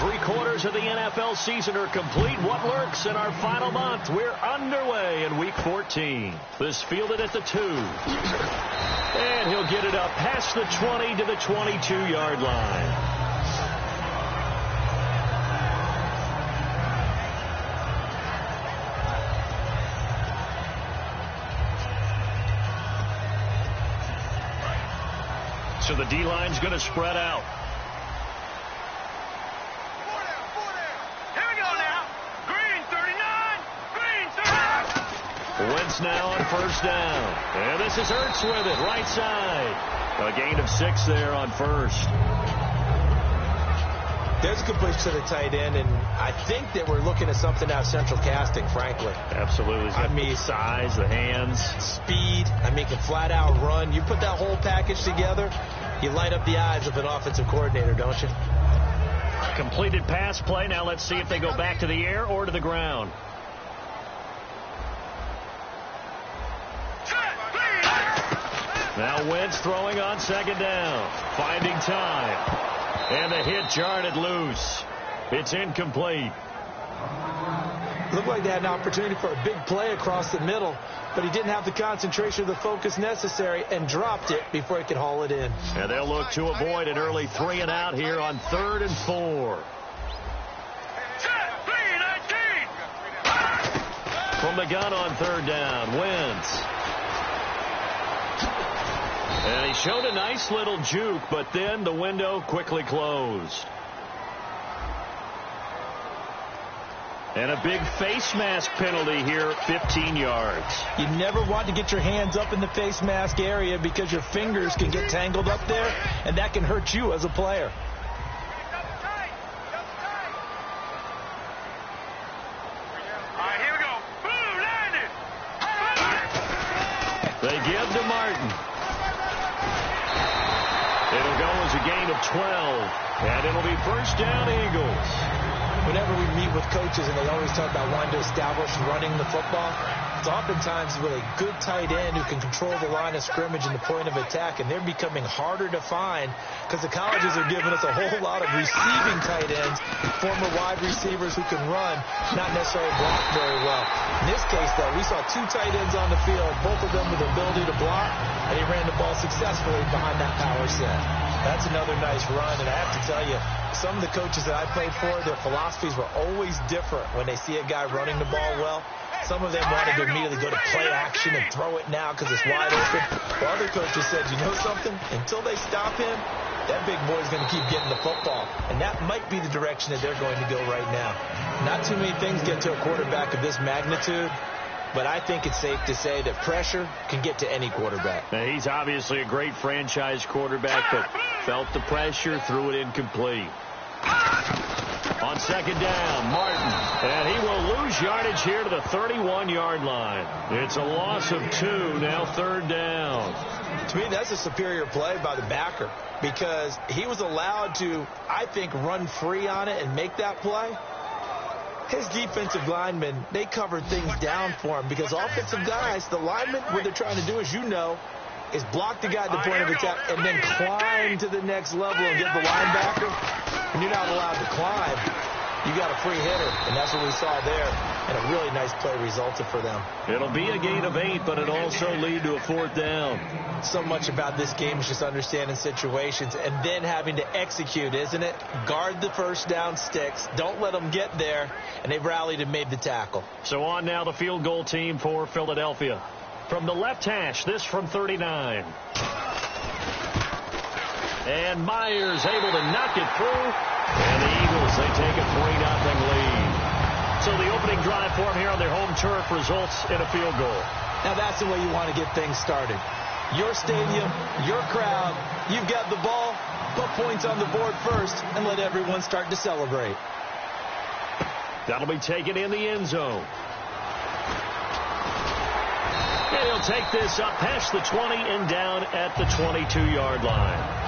3/4 of the NFL season are complete. What lurks in our final month? We're underway in Week 14. This fielded at the 2. And he'll get it up past the 20 to the 22-yard line. So the D-line's going to spread out. Wentz now on first down. And this is Ertz with it, right side. A gain of 6 there on first. There's a good place to the tight end, and I think that we're looking at something out of central casting, frankly. Absolutely. I mean, size, the hands. Speed. I mean, can flat out run. You put that whole package together, you light up the eyes of an offensive coordinator, don't you? Completed pass play. Now let's see if they go back to the air or to the ground. Now Wentz throwing on second down. Finding time. And the hit jarred it loose. It's incomplete. Looked like they had an opportunity for a big play across the middle, but he didn't have the concentration or the focus necessary and dropped it before he could haul it in. And they'll look to avoid an early 3 and out here on 3rd and 4. From the gun on 3rd down, Wentz. And he showed a nice little juke, but then the window quickly closed. And a big face mask penalty here, 15 yards. You never want to get your hands up in the face mask area because your fingers can get tangled up there, and that can hurt you as a player. All right, here we go. Boom, landed. They give to Martin. It'll go as a gain of 12, and it'll be first down, Eagles. Whenever we meet with coaches and they always talk about wanting to establish running the football, it's oftentimes with a good tight end who can control the line of scrimmage and the point of attack, and they're becoming harder to find because the colleges are giving us a whole lot of receiving tight ends, former wide receivers who can run, not necessarily block very well. In this case, though, we saw 2 tight ends on the field, both of them with the ability to block, and he ran the ball successfully behind that power set. That's another nice run, and I have to tell you, some of the coaches that I played for, their philosophies were always different when they see a guy running the ball well. Some of them wanted to immediately go to play action and throw it now because it's wide open. While other coaches said, you know something? Until they stop him, that big boy's going to keep getting the football. And that might be the direction that they're going to go right now. Not too many things get to a quarterback of this magnitude, but I think it's safe to say that pressure can get to any quarterback. Now, he's obviously a great franchise quarterback, but felt the pressure, threw it incomplete. On second down, Martin. And he will lose yardage here to the 31-yard line. It's a loss of 2, now 3rd down. To me, that's a superior play by the backer because he was allowed to, I think, run free on it and make that play. His defensive linemen, they covered things down for him because offensive guys, the linemen, what they're trying to do, as you know, is block the guy at the point of attack and then climb to the next level and get the linebacker. When you're not allowed to climb, you got a free hitter, and that's what we saw there, and a really nice play resulted for them. It'll be a gain of 8, but it'll also lead to a 4th down. So much about this game is just understanding situations and then having to execute, isn't it? Guard the first down sticks. Don't let them get there, and they've rallied and made the tackle. So on now the field goal team for Philadelphia. From the left hash, this from 39. And Myers able to knock it through. And the Eagles, they take a 3-0 lead. So the opening drive for them here on their home turf results in a field goal. Now that's the way you want to get things started. Your stadium, your crowd, you've got the ball, put points on the board first, and let everyone start to celebrate. That'll be taken in the end zone. And he'll take this up past the 20 and down at the 22-yard line.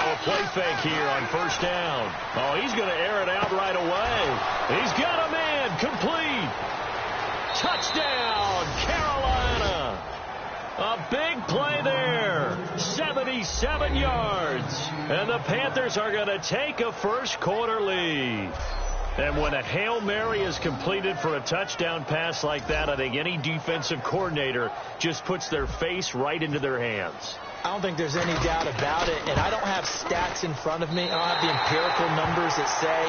a play fake here on first down. Oh, he's going to air it out right away. He's got a man complete. Touchdown, Carolina. A big play there. 77 yards. And the Panthers are going to take a first quarter lead. And when a Hail Mary is completed for a touchdown pass like that, I think any defensive coordinator just puts their face right into their hands. I don't think there's any doubt about it, and I don't have stats in front of me. I don't have the empirical numbers that say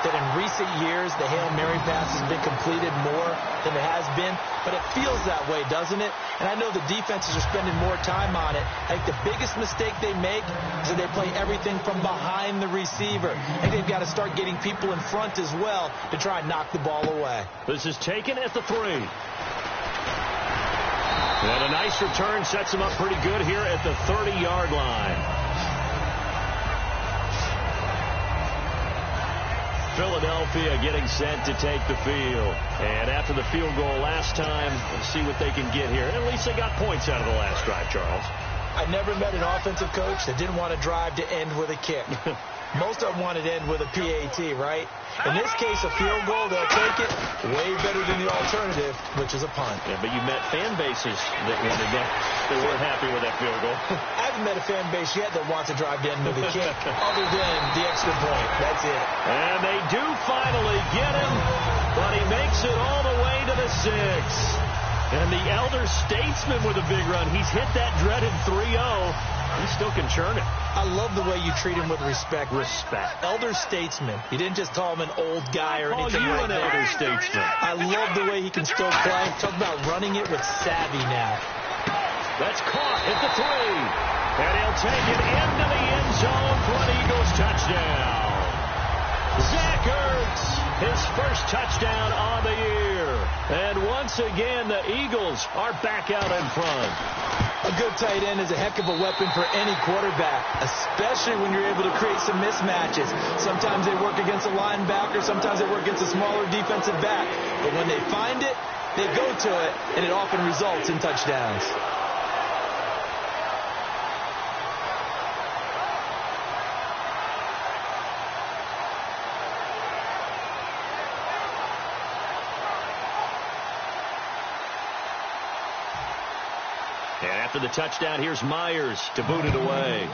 that in recent years the Hail Mary pass has been completed more than it has been, but it feels that way, doesn't it? And I know the defenses are spending more time on it. I think the biggest mistake they make is that they play everything from behind the receiver. I think they've got to start getting people in front as well to try and knock the ball away. This is taken at the 3. And a nice return sets him up pretty good here at the 30-yard line. Philadelphia getting set to take the field. And after the field goal last time, let's see what they can get here. At least they got points out of the last drive, Charles. I never met an offensive coach that didn't want to drive to end with a kick. Most of them wanted to end with a PAT, right? In this case, a field goal, they'll take it way better than the alternative, which is a punt. Yeah, but you met fan bases that wanted that. They weren't happy with that field goal. I haven't met a fan base yet that wants to drive to end with a kick other than the extra point. That's it. And they do finally get him, but he makes it all the way to the 6. And the elder statesman with a big run. He's hit that dreaded 3-0. He still can churn it. I love the way you treat him with respect. Respect. Elder statesman. You didn't just call him an old guy or anything like that. Elder statesman. I love the way he can still play. Talk about running it with savvy now. That's caught at the 3. And he'll take it into the end zone for an Eagles touchdown. Zach Ertz, his first touchdown on the year. And once again, the Eagles are back out in front. A good tight end is a heck of a weapon for any quarterback, especially when you're able to create some mismatches. Sometimes they work against a linebacker, sometimes they work against a smaller defensive back. But when they find it, they go to it, and it often results in touchdowns. And after the touchdown, here's Myers to boot it away.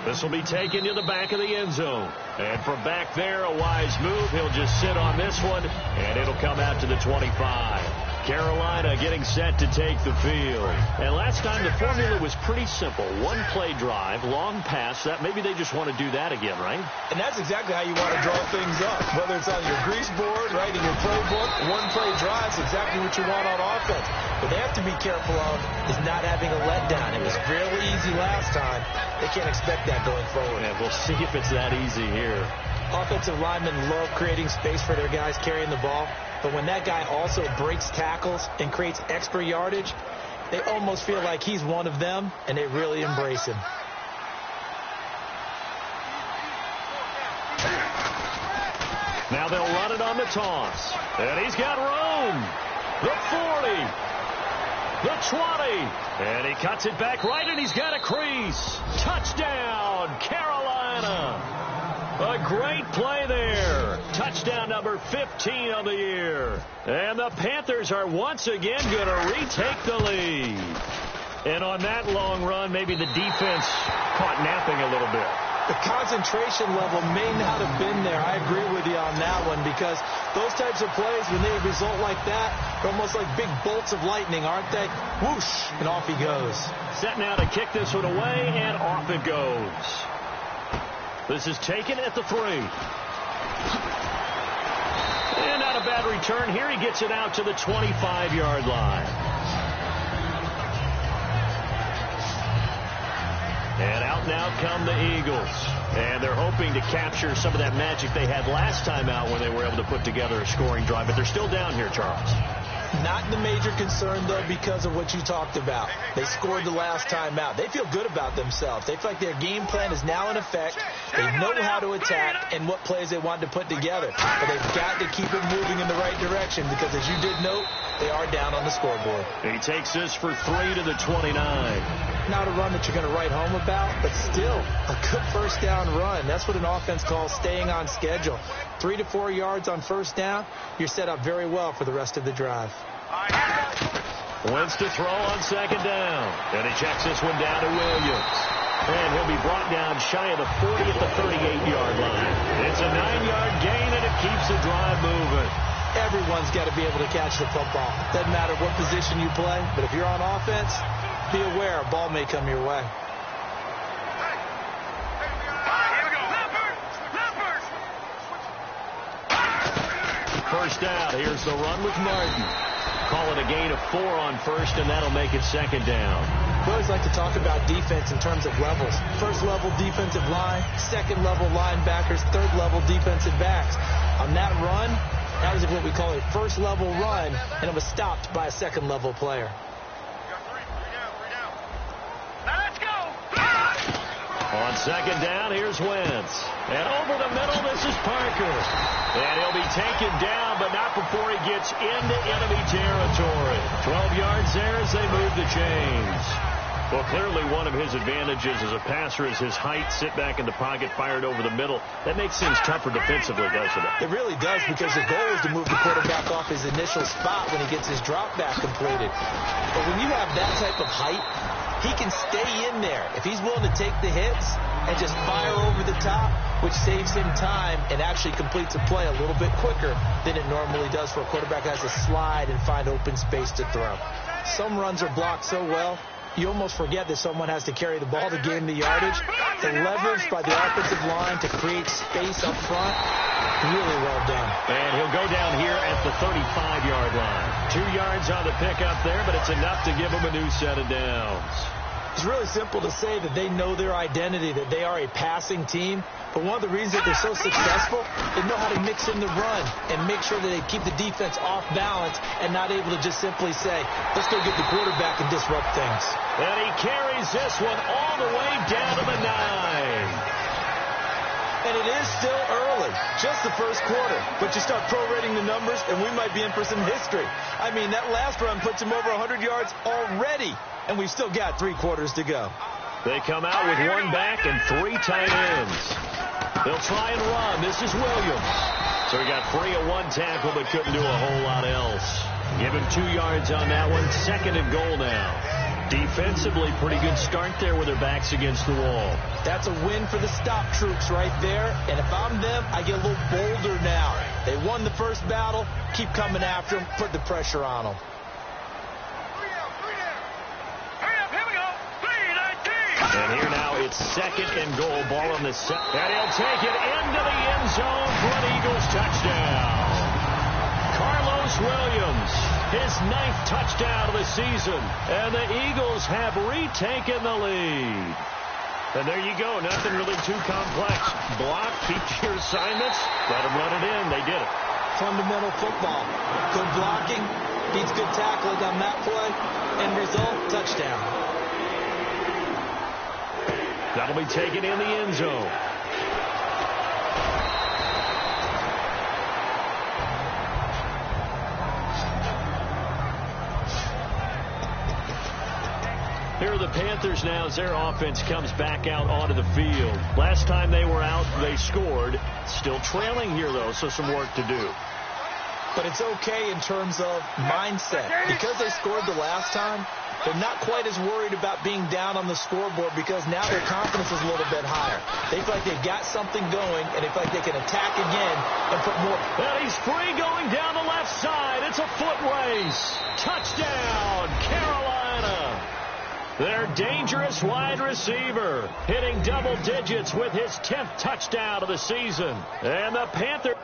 This will be taken to the back of the end zone. And from back there, a wise move. He'll just sit on this one, and it'll come out to the 25. Carolina getting set to take the field. And last time, the formula was pretty simple. One play drive, long pass. That maybe they just want to do that again, right? And that's exactly how you want to draw things up. Whether it's on your grease board, right, in your playbook, one play drive is exactly what you want on offense. What they have to be careful of is not having a letdown. It was really easy last time. They can't expect that going forward. And we'll see if it's that easy here. Offensive linemen love creating space for their guys carrying the ball. But when that guy also breaks tackles and creates extra yardage, they almost feel like he's one of them, and they really embrace him. Now they'll run it on the toss. And he's got room. The 40. The 20. And he cuts it back right, and he's got a crease. Touchdown, Carolina. A great play there. Touchdown number 15 on the year. And the Panthers are once again going to retake the lead. And on that long run, maybe the defense caught napping a little bit. The concentration level may not have been there. I agree with you on that one, because those types of plays, when they result like that, they're almost like big bolts of lightning, aren't they? Whoosh, and off he goes. Set now to kick this one away, and off it goes. This is taken at the 3. And not a bad return here. He gets it out to the 25-yard line. And out now come the Eagles. And they're hoping to capture some of that magic they had last time out when they were able to put together a scoring drive. But they're still down here, Charles. Not the major concern, though, because of what you talked about. They scored the last time out. They feel good about themselves. They feel like their game plan is now in effect. They know how to attack and what plays they want to put together. But they've got to keep it moving in the right direction, because, as you did note, They are down on the scoreboard. He takes this for 3 to the 29. Not a run that you're going to write home about, but still a good first down run. That's what an offense calls staying on schedule. 3 to 4 yards on first down. You're set up very well for the rest of the drive. Wentz to throw on second down. And he checks this one down to Williams. And he'll be brought down shy of the 40 at the 38-yard line. It's a 9-yard gain, and it keeps the drive moving. Everyone's got to be able to catch the football. Doesn't matter what position you play, but if you're on offense, be aware a ball may come your way. First down. Here's the run with Martin. Call it a gain of 4 on first, and that'll make it second down. We always like to talk about defense in terms of levels. First level defensive line, second level linebackers, third level defensive backs. On that run, that was what we call a first level run, and it was stopped by a second level player. On second down, here's Wentz. And over the middle, this is Parker. And he'll be taken down, but not before he gets into enemy territory. 12 yards there as they move the chains. Well, clearly one of his advantages as a passer is his height. Sit back in the pocket, fired over the middle. That makes things tougher defensively, doesn't it? It really does, because the goal is to move the quarterback off his initial spot when he gets his drop back completed. But when you have that type of height, he can stay in there if he's willing to take the hits and just fire over the top, which saves him time and actually completes a play a little bit quicker than it normally does for a quarterback who has to slide and find open space to throw. Some runs are blocked so well, you almost forget that someone has to carry the ball to gain the yardage. The leverage by the offensive line to create space up front, really well done. And he'll go down here at the 35-yard line. 2 yards on the pickup there, but it's enough to give him a new set of downs. It's really simple to say that they know their identity, that they are a passing team. But one of the reasons that they're so successful, they know how to mix in the run and make sure that they keep the defense off balance and not able to just simply say, let's go get the quarterback and disrupt things. And he carries this one all the way down to the 9. And it is still early, just the first quarter. But you start prorating the numbers, and we might be in for some history. I mean, that last run puts him over 100 yards already, and we've still got 3 quarters to go. They come out with 1 back and 3 tight ends. They'll try and run. This is Williams. So he got free of 1 tackle, but couldn't do a whole lot else. Give him 2 yards on that one. Second and goal now. Defensively, pretty good start there with their backs against the wall. That's a win for the stop troops right there. And if I'm them, I get a little bolder now. They won the first battle. Keep coming after them. Put the pressure on them. And here now it's second and goal. Ball on the set. And he'll take it into the end zone for an Eagles touchdown. Carlos Williams, his 9th touchdown of the season. And the Eagles have retaken the lead. And there you go. Nothing really too complex. Block, keep your assignments, let them run it in. They did it. Fundamental football. Good blocking beats good tackling on that play. End result, touchdown. That'll be taken in the end zone. Here are the Panthers now as their offense comes back out onto the field. Last time they were out, they scored. Still trailing here, though, so some work to do. But it's okay in terms of mindset. Because they scored the last time, they're not quite as worried about being down on the scoreboard because now their confidence is a little bit higher. They feel like they've got something going, and they feel like they can attack again and put more. And he's free going down the left side. It's a foot race. Touchdown, Carolina. Their dangerous wide receiver hitting double digits with his 10th touchdown of the season. And the Panthers.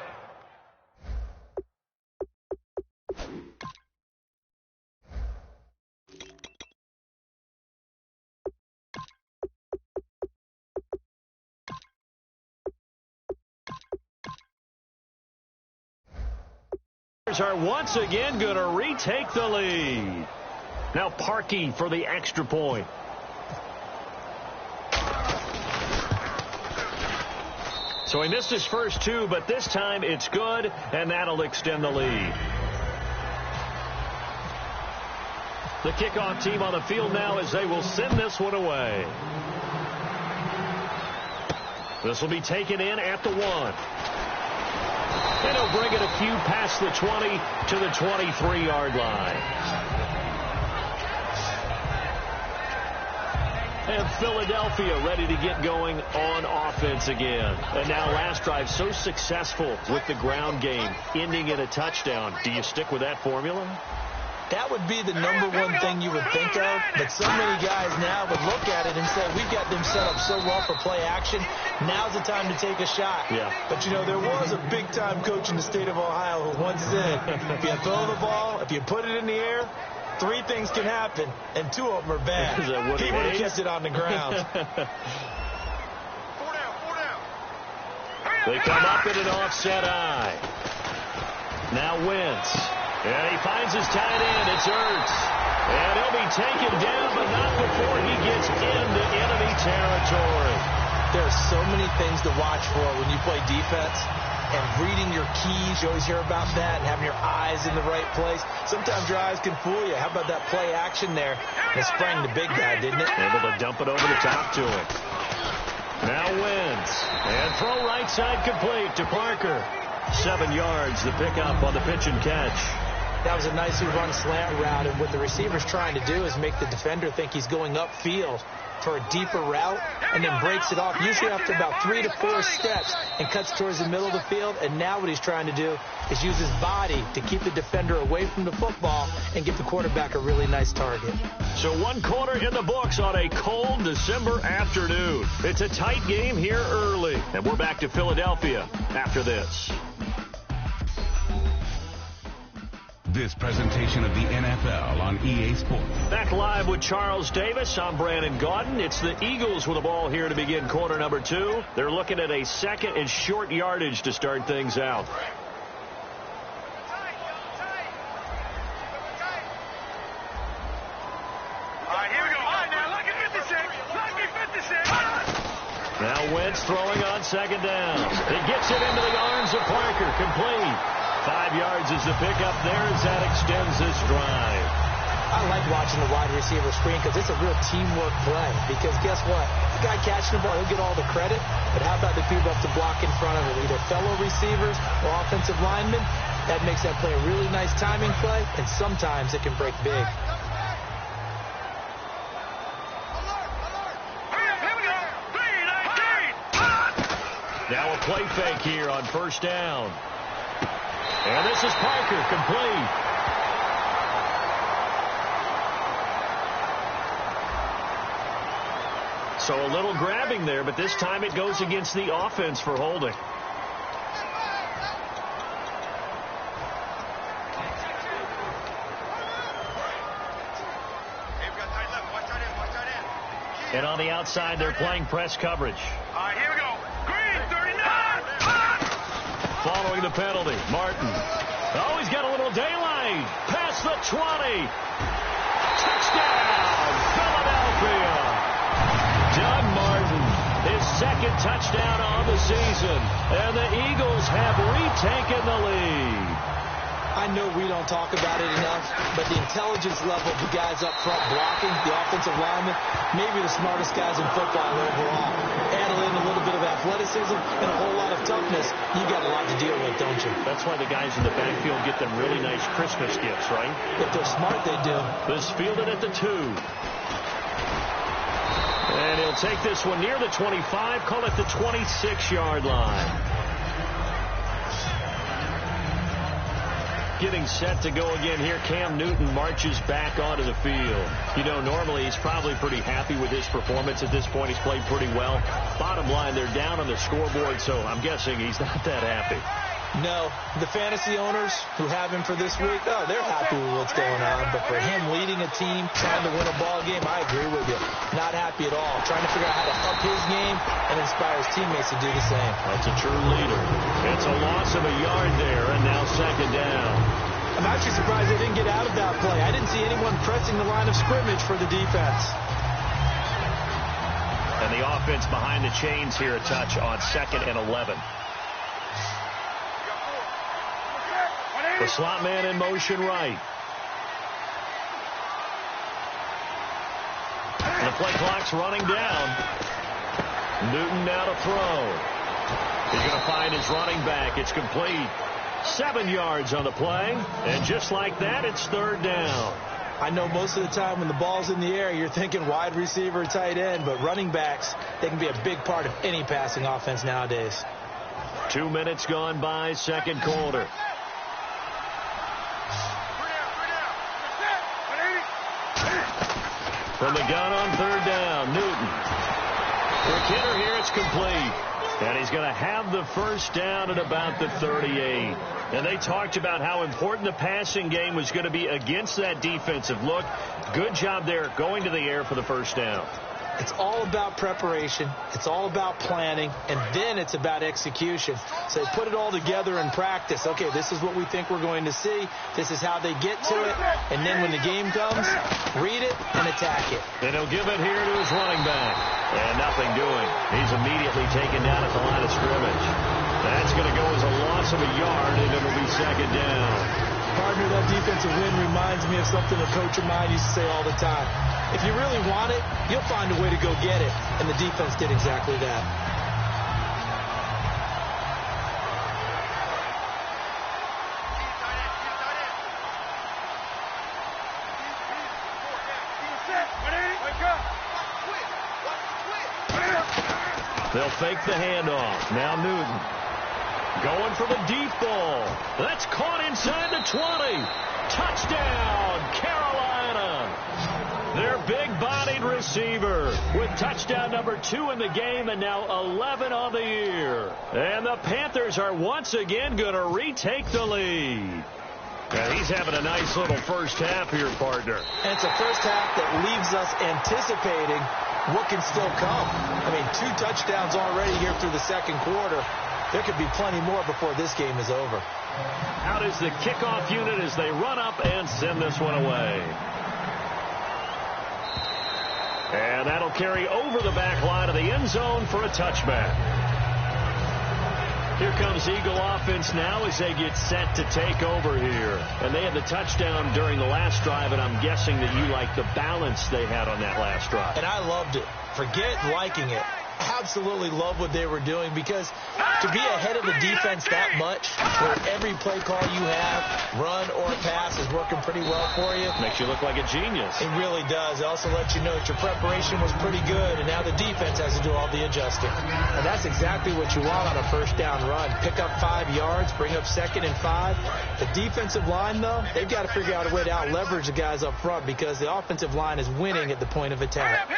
Are once again going to retake the lead. Now Parkey for the extra point. So he missed his first 2, but this time it's good, and that'll extend the lead. The kickoff team on the field now as they will send this one away. This will be taken in at the 1. And he'll bring it a few past the 20 to the 23-yard line. And Philadelphia ready to get going on offense again. And now last drive so successful with the ground game, ending in a touchdown. Do you stick with that formula? That would be the number one thing you would think of, but so many guys now would look at it and say, we've got them set up so well for play action, now's the time to take a shot. Yeah. But, you know, there was a big-time coach in the state of Ohio who once said, if you throw the ball, if you put it in the air, 3 things can happen, and 2 of them are bad. He would have kept it on the ground. They come up in an offset eye. Now Wentz. And he finds his tight end. It's Ertz. And he'll be taken down, but not before he gets into enemy territory. There are so many things to watch for when you play defense. And reading your keys, you always hear about that, and having your eyes in the right place. Sometimes your eyes can fool you. How about that play action there? It sprang the big guy, didn't it? Able to dump it over the top to him. Now Wentz. And throw right side complete to Parker. 7 yards, the pickup on the pitch and catch. That was a nicely run slant route, and what the receiver's trying to do is make the defender think he's going upfield for a deeper route, and then breaks it off, usually after about 3 to 4 steps, and cuts towards the middle of the field. And now what he's trying to do is use his body to keep the defender away from the football and give the quarterback a really nice target. So 1 quarter in the books on a cold December afternoon. It's a tight game here early, and we're back to Philadelphia after this. This presentation of the NFL on EA Sports. Back live with Charles Davis. I'm Brandon Gaudin. It's the Eagles with the ball here to begin quarter number 2. They're looking at a 2nd and short yardage to start things out. All right, here we go. All right, now, lucky 56. Lucky 56. Now Wentz throwing on 2nd down. He gets it into the arms of Parker. Complete. 5 yards is the pickup there as that extends this drive. I like watching the wide receiver screen because it's a real teamwork play. Because guess what? The guy catching the ball, he'll get all the credit. But how about the people up to block in front of him? Either fellow receivers or offensive linemen. That makes that play a really nice timing play, and sometimes it can break big. Now a play fake here on 1st down. And this is Parker, complete. So a little grabbing there, but this time it goes against the offense for holding. And on the outside, they're playing press coverage. All right, here we go. Green, 39. Following the penalty, Martin. Oh, he's got a little daylight. Past the 20. Touchdown, Philadelphia. Doug Martin, his 2nd touchdown on the season. And the Eagles have retaken the lead. I know we don't talk about it enough, but the intelligence level of the guys up front blocking, the offensive linemen, maybe the smartest guys in football overall. Add in a little bit of athleticism and a whole lot of toughness, you got a lot to deal with, don't you? That's why the guys in the backfield get them really nice Christmas gifts, right? If they're smart, they do. This fielded at the 2. And he'll take this one near the 25, call it the 26-yard line. Getting set to go again here. Cam Newton marches back onto the field. You know, normally he's probably pretty happy with his performance at this point. He's played pretty well. Bottom line, they're down on the scoreboard, so I'm guessing he's not that happy. No, the fantasy owners who have him for this week, oh, they're happy with what's going on. But for him leading a team, trying to win a ball game, I agree with you. Not happy at all. Trying to figure out how to up his game and inspire his teammates to do the same. That's a true leader. It's a loss of a yard there, and now 2nd down. I'm actually surprised they didn't get out of that play. I didn't see anyone pressing the line of scrimmage for the defense. And the offense behind the chains here a touch on 2nd and 11. The slot man in motion right. play clock's running down. Newton now to throw. He's going to find his running back. It's complete. 7 yards on the play. And just like that, it's third down. I know most of the time when the ball's in the air, you're thinking wide receiver, tight end, but running backs, they can be a big part of any passing offense nowadays. 2 minutes gone by, second quarter. From the gun on third down, Newton. For Kidder here, it's complete. And he's going to have the first down at about the 38. And they talked about how important the passing game was going to be against that defensive look. Good job there going to the air for the first down. It's all about preparation. It's all about planning. And then it's about execution. So they put it all together in practice. Okay, this is what we think we're going to see. This is how they get to it. And then when the game comes, read it and attack it. And he'll give it here to his running back. And nothing doing. He's immediately taken down at the line of scrimmage. That's going to go as a loss of a yard, and it'll be second down. Partner, that defensive win reminds me of something a coach of mine used to say all the time. If you really want it, you'll find a way to go get it. And the defense did exactly that. They'll fake the handoff. Now Newton. Going for the deep ball. That's caught inside the 20. Touchdown, Carolina. Their big-bodied receiver with touchdown number 2 in the game and now 11 on the year. And the Panthers are once again going to retake the lead. And he's having a nice little first half here, partner. And it's a first half that leaves us anticipating what can still come. I mean, 2 touchdowns already here through the second quarter. There could be plenty more before this game is over. Out is the kickoff unit as they run up and send this one away. And that'll carry over the back line of the end zone for a touchback. Here comes Eagle offense now as they get set to take over here. And they had the touchdown during the last drive, and I'm guessing that you like the balance they had on that last drive. And I loved it. Forget liking it. Absolutely love what they were doing, because to be ahead of the defense that much, where every play call you have, run or pass, is working pretty well for you. Makes you look like a genius. It really does. It also lets you know that your preparation was pretty good, and now the defense has to do all the adjusting. And that's exactly what you want on a first down run. Pick up 5 yards, bring up 2nd and 5. The defensive line, though, they've got to figure out a way to out-leverage the guys up front, because the offensive line is winning at the point of attack.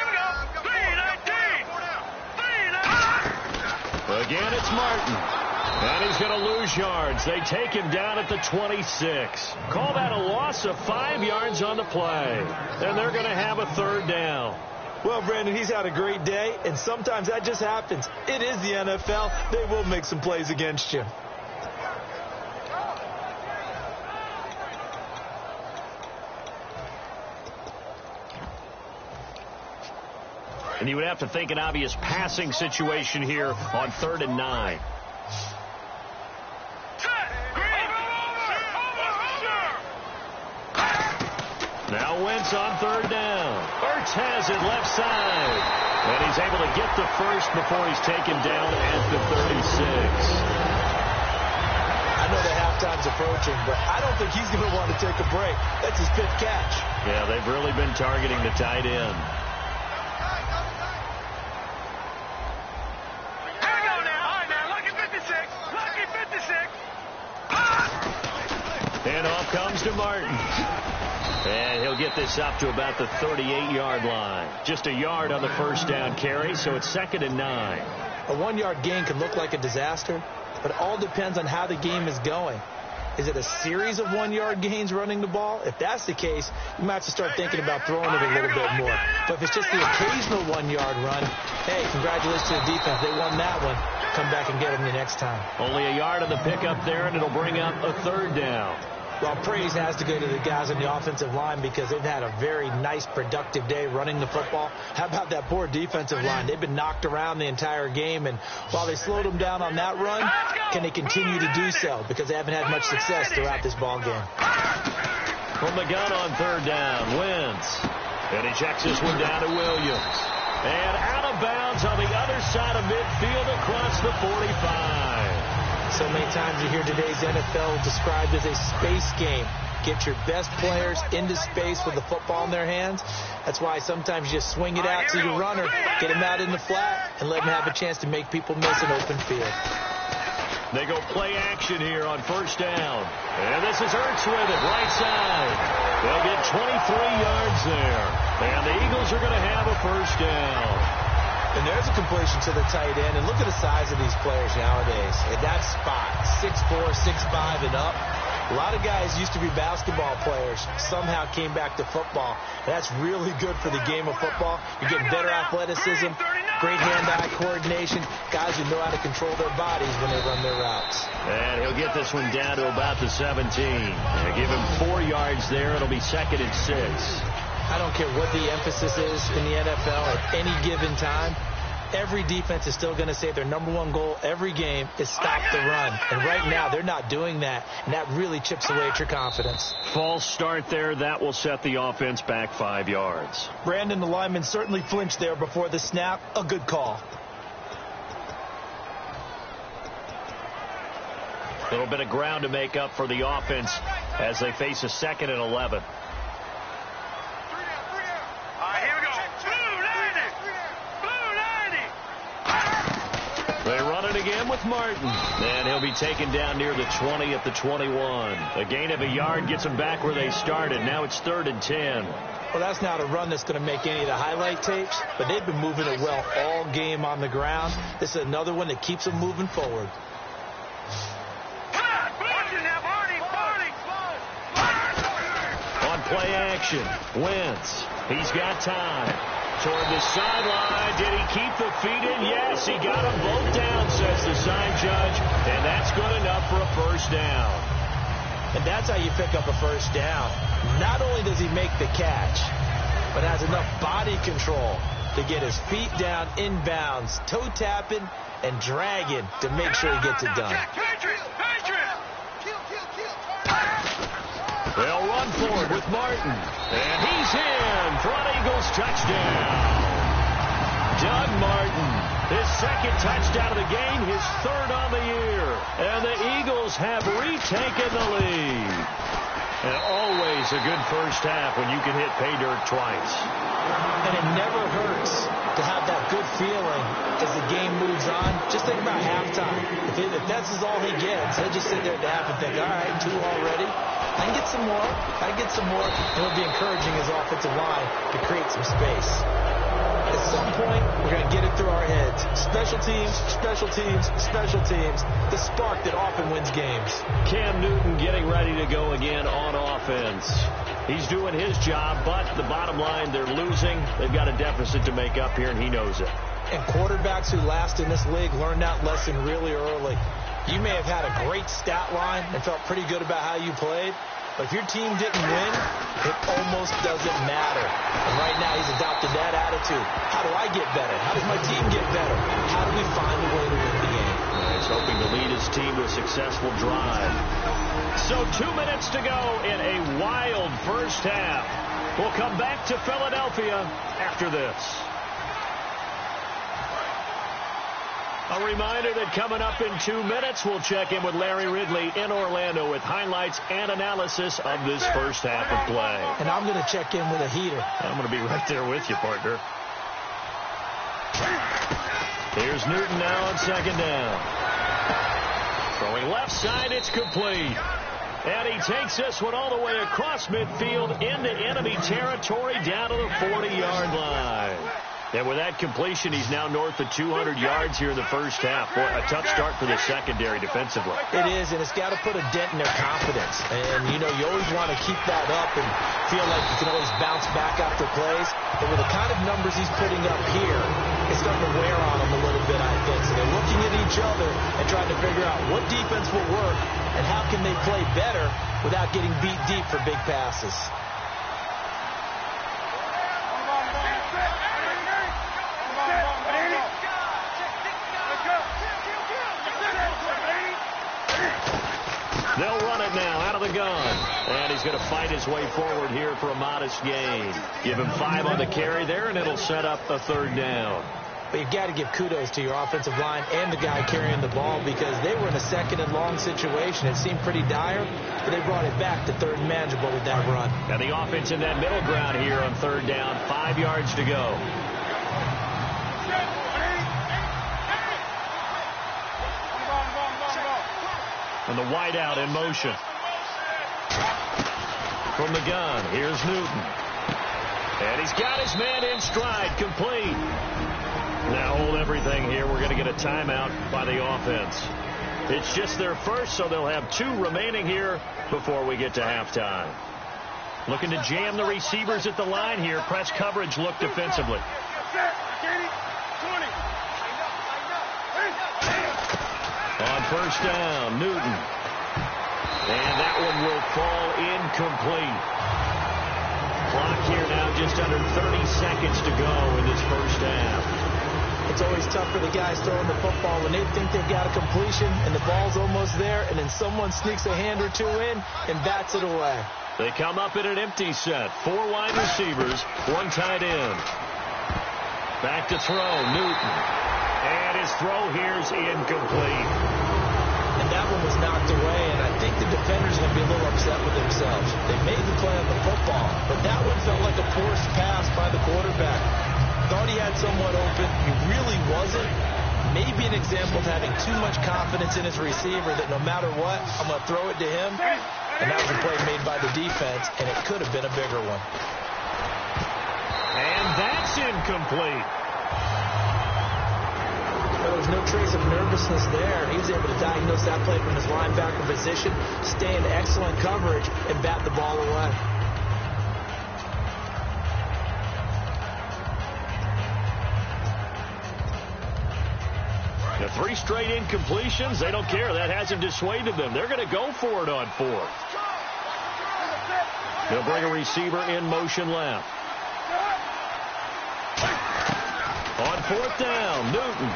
Again, it's Martin. And he's going to lose yards. They take him down at the 26. Call that a loss of 5 yards on the play. And they're going to have a third down. Well, Brandon, he's had a great day, and sometimes that just happens. It is the NFL. They will make some plays against you. And you would have to think an obvious passing situation here on 3rd and 9. Now Wentz on 3rd down. Ertz has it left side. And he's able to get the first before he's taken down at the 36. I know the halftime's approaching, but I don't think he's going to want to take a break. That's his 5th catch. Yeah, they've really been targeting the tight end. And off comes to Martin. And he'll get this up to about the 38-yard line. Just a yard on the first down carry, so it's 2nd and 9. A 1-yard gain can look like a disaster, but it all depends on how the game is going. Is it a series of 1-yard gains running the ball? If that's the case, you might have to start thinking about throwing it a little bit more. But if it's just the occasional 1-yard run, hey, congratulations to the defense. They won that one. Come back and get them the next time. Only a yard on the pickup there, and it'll bring up a 3rd down. Well, praise has to go to the guys on the offensive line, because they've had a very nice, productive day running the football. How about that poor defensive line? They've been knocked around the entire game, and while they slowed them down on that run, can they continue to do so? Because they haven't had much success throughout this ball game. From the gun on 3rd down, Wentz. And he checks this one down to Williams. And out of bounds on the other side of midfield across the 45. So many times you hear today's NFL described as a space game. Get your best players into space with the football in their hands. That's why sometimes you just swing it out to your runner, get him out in the flat, and let him have a chance to make people miss an open field. They go play action here on first down. And this is Ertz with it, right side. They'll get 23 yards there. And the Eagles are going to have a first down. And there's a completion to the tight end. And look at the size of these players nowadays. At that spot, 6'4", 6'5", and up. A lot of guys used to be basketball players, somehow came back to football. That's really good for the game of football. You're getting better athleticism, great hand-eye coordination, guys who know how to control their bodies when they run their routes. And he'll get this one down to about the 17. They give him 4 yards there. It'll be 2nd and 6. I don't care what the emphasis is in the NFL at any given time. Every defense is still going to say their number one goal every game is stop the run. And right now, they're not doing that, and that really chips away at your confidence. False start there. That will set the offense back 5 yards. Brandon, the lineman, certainly flinched there before the snap. A good call. A little bit of ground to make up for the offense as they face a 2nd and 11. They run it again with Martin. And he'll be taken down near the 20 at the 21. A gain of a yard gets them back where they started. Now it's 3rd and 10. Well, that's not a run that's going to make any of the highlight tapes, but they've been moving it well all game on the ground. This is another one that keeps them moving forward. On play action, Wentz. He's got time. Toward the sideline. Did he keep the feet in? Yes, he got them both down, says the sign judge. And that's good enough for a first down. And that's how you pick up a first down. Not only does he make the catch, but has enough body control to get his feet down inbounds, toe tapping and dragging to make sure he gets it done. They'll run for it with Martin. And he's in for an Eagles touchdown. Doug Martin, his 2nd touchdown of the game, his 3rd on the year. And the Eagles have retaken the lead. And always a good first half when you can hit pay dirt twice. And it never hurts to have that good feeling as the game moves on. Just think about halftime. If that's all he gets, he'll just sit there at the half and think, all right, 2 already. I can get some more. I can get some more. And it'll be encouraging his offensive line to create some space. At some point, we're going to get it through our heads. Special teams, special teams, special teams. The spark that often wins games. Cam Newton getting ready to go again on offense. He's doing his job, but the bottom line, they're losing. They've got a deficit to make up here, and he knows it. And quarterbacks who last in this league learn that lesson really early. You may have had a great stat line and felt pretty good about how you played, but if your team didn't win, it almost doesn't matter. And right now he's adopted that attitude. How do I get better? How does my team get better? How do we find a way to win the game? He's hoping to lead his team to a successful drive. So 2 minutes to go in a wild first half. We'll come back to Philadelphia after this. A reminder that coming up in 2 minutes, we'll check in with Larry Ridley in Orlando with highlights and analysis of this first half of play. And I'm going to check in with a heater. I'm going to be right there with you, partner. Here's Newton now on 2nd down. Throwing left side, it's complete. And he takes this one all the way across midfield into enemy territory down to the 40-yard line. And with that completion, he's now north of 200 yards here in the first half. Boy, a tough start for the secondary defensively. It is, and it's got to put a dent in their confidence. And, you know, you always want to keep that up and feel like you can always bounce back after plays. But with the kind of numbers he's putting up here, it's starting to wear on them a little bit, I think. So they're looking at each other and trying to figure out what defense will work and how can they play better without getting beat deep for big passes. They'll run it now out of the gun. And he's going to fight his way forward here for a modest gain. Give him 5 on the carry there, and it'll set up a 3rd down. But you've got to give kudos to your offensive line and the guy carrying the ball because they were in a 2nd and long situation. It seemed pretty dire, but they brought it back to 3rd and manageable with that run. And the offense in that middle ground here on 3rd down, 5 yards to go. And the wideout in motion. From the gun, here's Newton. And he's got his man in stride, complete. Now hold everything here. We're going to get a timeout by the offense. It's just their first, so they'll have 2 remaining here before we get to halftime. Looking to jam the receivers at the line here. Press coverage look defensively. On 1st down, Newton. And that one will fall incomplete. Clock here now just under 30 seconds to go in this 1st half. It's always tough for the guys throwing the football when they think they've got a completion and the ball's almost there, and then someone sneaks a hand or 2 in and bats it away. They come up in an empty set. 4 wide receivers, 1 tight end. Back to throw, Newton. And his throw here's incomplete. And that one was knocked away, and I think the defenders are going to be a little upset with themselves. They made the play on the football, but that one felt like a forced pass by the quarterback. Thought he had someone open. He really wasn't. Maybe an example of having too much confidence in his receiver that no matter what, I'm going to throw it to him. And that was a play made by the defense, and it could have been a bigger one. And that's incomplete. There was no trace of nervousness there. He was able to diagnose that play from his linebacker position, stay in excellent coverage, and bat the ball away. The 3 straight incompletions, they don't care. That hasn't dissuaded them. They're going to go for it on 4th. They'll bring a receiver in motion left. On 4th down, Newton.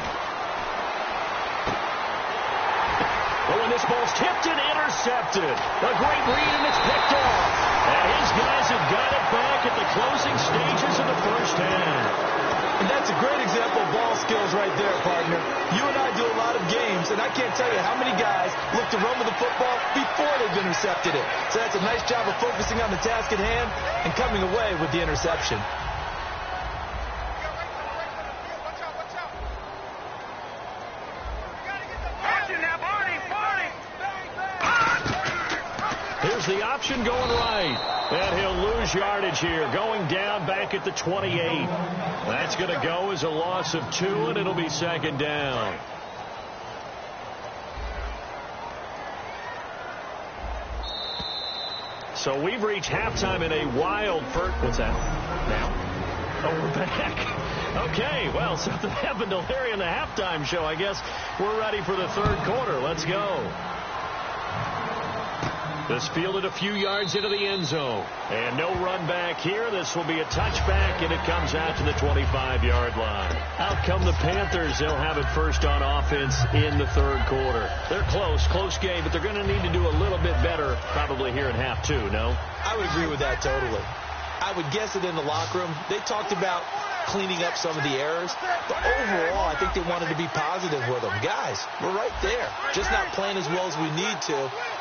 Oh, and this ball's tipped and intercepted. A great read, and it's picked off. And his guys have got it back at the closing stages of the 1st half. And that's a great example of ball skills right there, partner. You and I do a lot of games, and I can't tell you how many guys look to run with the football before they've intercepted it. So that's a nice job of focusing on the task at hand and coming away with the interception. Here's the option going right. And he'll lose yardage here, going down back at the 28. That's going to go as a loss of 2, and it'll be 2nd down. So we've reached halftime in a wild first. What's that? Now? Oh, we're back. Okay, well, something happened to Larry in the halftime show. I guess we're ready for the 3rd quarter. Let's go. This fielded a few yards into the end zone. And no run back here. This will be a touchback, and it comes out to the 25-yard line. Out come the Panthers. They'll have it first on offense in the 3rd quarter. They're close game, but they're going to need to do a little bit better probably here in half 2, no? I would agree with that totally. I would guess it in the locker room. They talked about cleaning up some of the errors, but overall, I think they wanted to be positive with them. Guys, we're right there. Just not playing as well as we need to.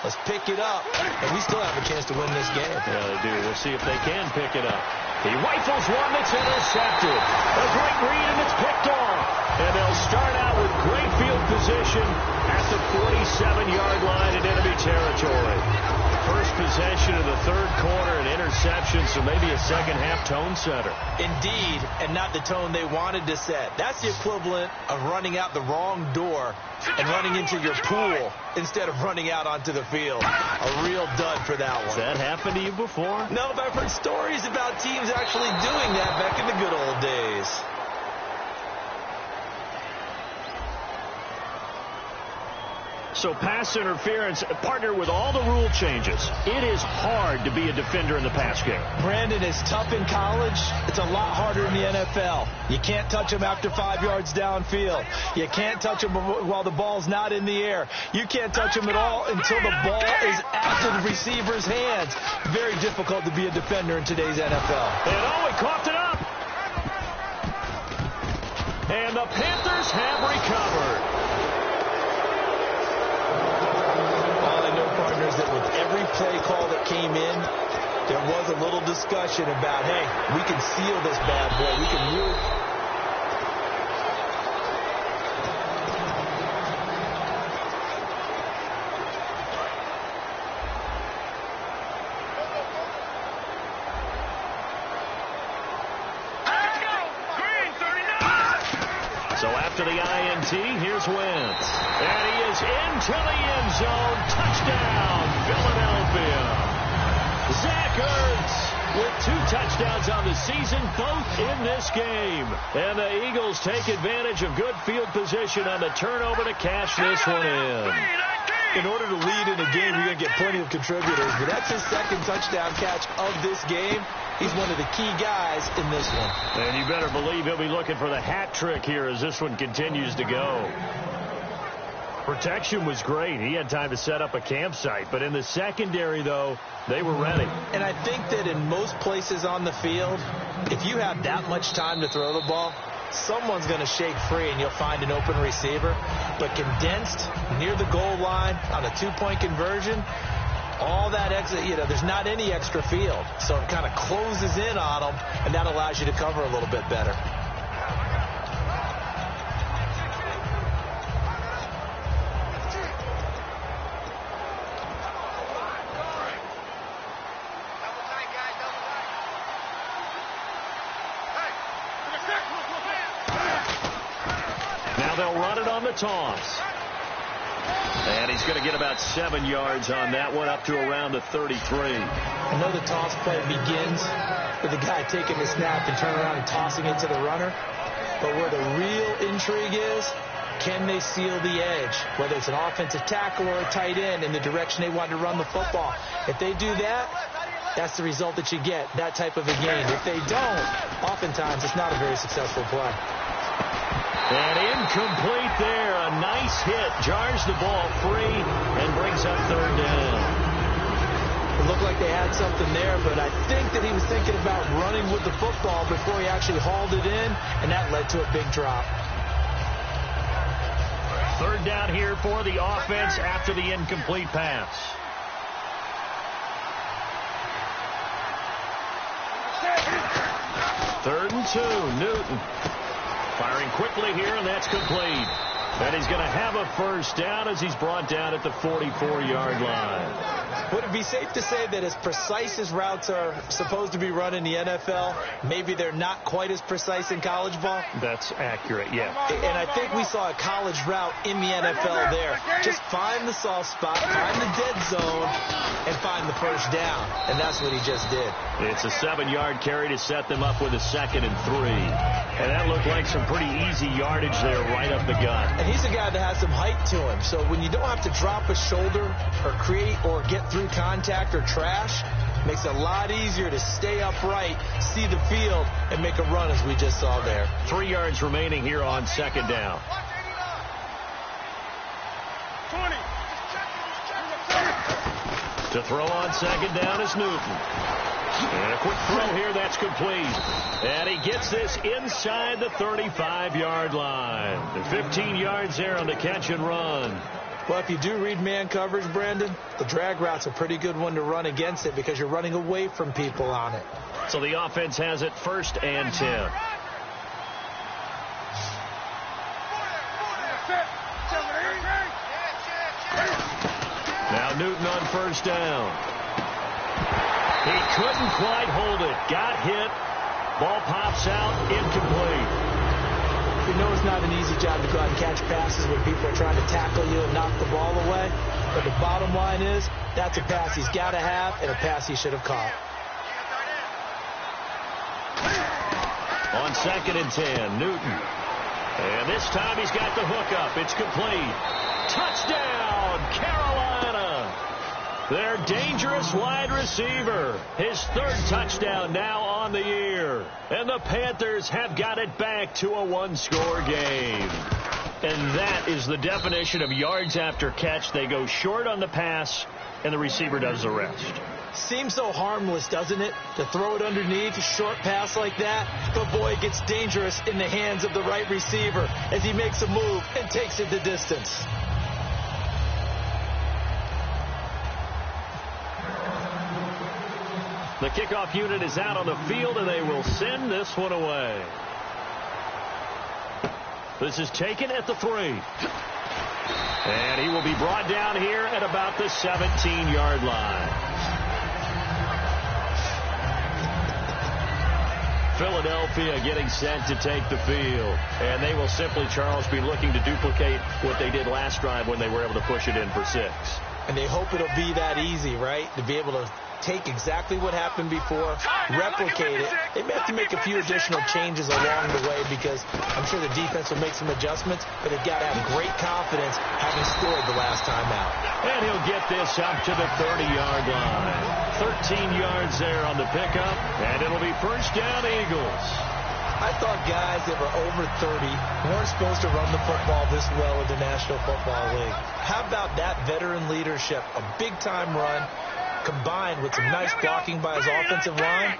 Let's pick it up, and we still have a chance to win this game. Yeah, they do. We'll see if they can pick it up. He rifles one that's intercepted. A great read, and it's picked off. And they'll start out with great field position at the 47-yard line in enemy territory. First possession of the 3rd quarter, an interception, so maybe a second-half tone setter. Indeed, and not the tone they wanted to set. That's the equivalent of running out the wrong door and running into your pool instead of running out onto the field. A real dud for that one. Has that happened to you before? No, but I've heard stories about teams actually doing that back in the good old days. So pass interference, partnered with all the rule changes, it is hard to be a defender in the pass game. Brandon, is tough in college. It's a lot harder in the NFL. You can't touch him after 5 yards downfield. You can't touch him while the ball's not in the air. You can't touch him at all until the ball is after the receiver's hands. Very difficult to be a defender in today's NFL. And he coughed it up. And the Panthers have recovered. All I know, partners, that with every play call that came in, there was a little discussion about, hey, we can seal this bad boy. We can really... So after the INT, here's Wentz. And he is into the end zone. Touchdown, Philadelphia. Zach Ertz with 2 touchdowns on the season, both in this game. And the Eagles take advantage of good field position on the turnover to cash this one in. In order to lead in a game, you're going to get plenty of contributors, but that's his second touchdown catch of this game. He's one of the key guys in this one. And you better believe he'll be looking for the hat trick here as this one continues to go. Protection was great. He had time to set up a campsite. But in the secondary, though, they were ready. And I think that in most places on the field, if you have that much time to throw the ball, someone's going to shake free and you'll find an open receiver. But condensed near the goal line on a 2-point conversion, all that extra, there's not any extra field. So it kind of closes in on them, and that allows you to cover a little bit better. Now they'll run it on the toss. And he's going to get about 7 yards on that one, up to around the 33. I know the toss play begins with the guy taking the snap and turning around and tossing it to the runner. But where the real intrigue is, can they seal the edge? Whether it's an offensive tackle or a tight end in the direction they want to run the football. If they do that, that's the result that you get, that type of a game. If they don't, oftentimes it's not a very successful play. And incomplete there. A nice hit. Jars the ball free and brings up 3rd down. It looked like they had something there, but I think that he was thinking about running with the football before he actually hauled it in, and that led to a big drop. 3rd down here for the offense after the incomplete pass. Third and 2. Newton firing quickly here, and that's complete. And he's going to have a first down as he's brought down at the 44-yard line. Would it be safe to say that as precise as routes are supposed to be run in the NFL, maybe they're not quite as precise in college ball? That's accurate, yeah. And I think we saw a college route in the NFL there. Just find the soft spot, find the dead zone, and find the first down. And that's what he just did. It's a 7-yard carry to set them up with a 2nd and 3. And that looked like some pretty easy yardage there right up the gut. And he's a guy that has some height to him. So when you don't have to drop a shoulder or create or get through contact or trash, makes it a lot easier to stay upright, see the field, and make a run as we just saw there. 3 yards remaining here on 2nd down. 20. To throw on 2nd down is Newton. And a quick throw here, that's complete. And he gets this inside the 35-yard line. 15 yards there on the catch and run. Well, if you do read man coverage, Brandon, the drag route's a pretty good one to run against it because you're running away from people on it. So the offense has it 1st and 10. Now Newton on 1st down. He couldn't quite hold it. Got hit. Ball pops out. Incomplete. You know it's not an easy job to go out and catch passes when people are trying to tackle you and knock the ball away. But the bottom line is that's a pass he's got to have and a pass he should have caught. On 2nd and 10, Newton. And this time he's got the hook up. It's complete. Touchdown, Carolina. Their dangerous wide receiver. His third touchdown now on the year. And the Panthers have got it back to a one-score game. And that is the definition of yards after catch. They go short on the pass, and the receiver does the rest. Seems so harmless, doesn't it, to throw it underneath, a short pass like that? But, boy, it gets dangerous in the hands of the right receiver as he makes a move and takes it the distance. The kickoff unit is out on the field, and they will send this one away. This is taken at the 3. And he will be brought down here at about the 17-yard line. Philadelphia getting set to take the field. And they will simply, Charles, be looking to duplicate what they did last drive when they were able to push it in for 6. And they hope it'll be that easy, right? To be able to take exactly what happened before, replicate it. They may have to make a few additional changes along the way because I'm sure the defense will make some adjustments, but they've got to have great confidence having scored the last time out. And he'll get this up to the 30-yard line. 13 yards there on the pickup, and it'll be first down, Eagles. I thought guys that were over 30 weren't supposed to run the football this well in the National Football League. How about that veteran leadership? A big-time run, combined with some nice blocking by his offensive line,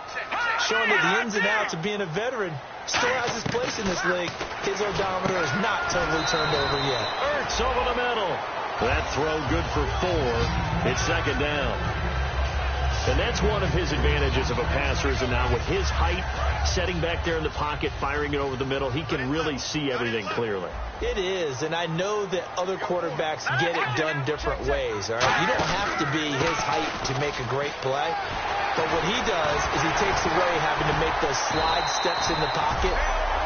showing that the ins and outs of being a veteran still has his place in this league. His odometer is not totally turned over yet. Ertz over the middle. That throw good for 4. It's second down. And that's one of his advantages of a passer, is now with his height, setting back there in the pocket, firing it over the middle, he can really see everything clearly. It is, and I know that other quarterbacks get it done different ways, all right? You don't have to be his height to make a great play, but what he does is he takes away having to make those slide steps in the pocket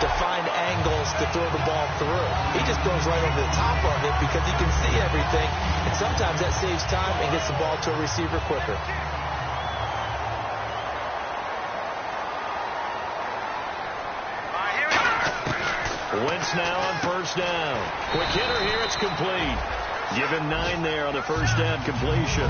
to find angles to throw the ball through. He just goes right over the top of it because he can see everything, and sometimes that saves time and gets the ball to a receiver quicker. Wentz now on first down. Quick hitter here, it's complete. Give him 9 there on the first down completion.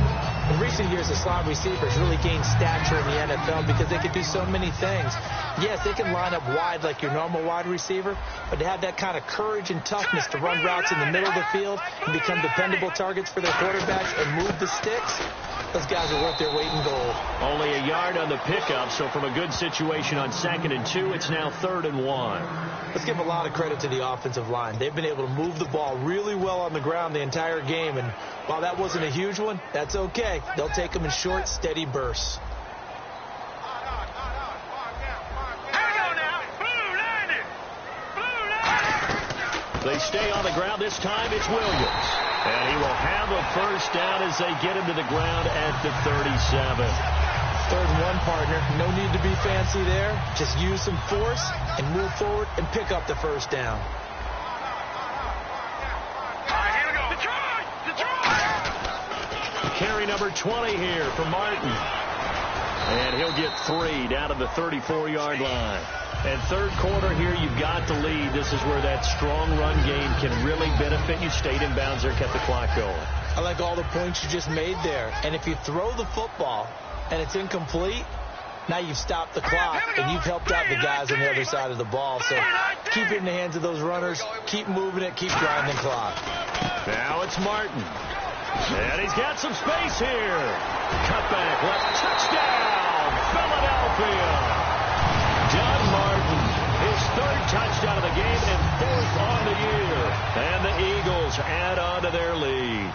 In recent years, the slot receivers really gained stature in the NFL because they can do so many things. Yes, they can line up wide like your normal wide receiver, but to have that kind of courage and toughness to run routes in the middle of the field and become dependable targets for their quarterbacks and move the sticks, those guys are worth their weight in gold. Only a yard on the pickup, so from a good situation on 2nd and 2, it's now 3rd and 1. Let's give a lot of credit to the offensive line. They've been able to move the ball really well on the ground the entire game, and while that wasn't a huge one, that's okay. They'll take them in short, steady bursts. They stay on the ground. This time it's Williams. And he will have a first down as they get him to the ground at the 37. 3rd and 1, partner. No need to be fancy there. Just use some force and move forward and pick up the first down. Here we go. Detroit! Carry number 20 here for Martin. And he'll get 3 down to the 34-yard line. And 3rd quarter here, you've got the lead. This is where that strong run game can really benefit you. Stayed in bounds there, kept the clock going. I like all the points you just made there. And if you throw the football and it's incomplete, now you've stopped the clock and you've helped out the guys on the other side of the ball. So keep it in the hands of those runners. Keep moving it. Keep grinding the clock. Now it's Martin. And he's got some space here. Cutback left. Touchdown, Philadelphia. John Martin, his 3rd touchdown of the game and 4th on the year. And the Eagles add on to their lead.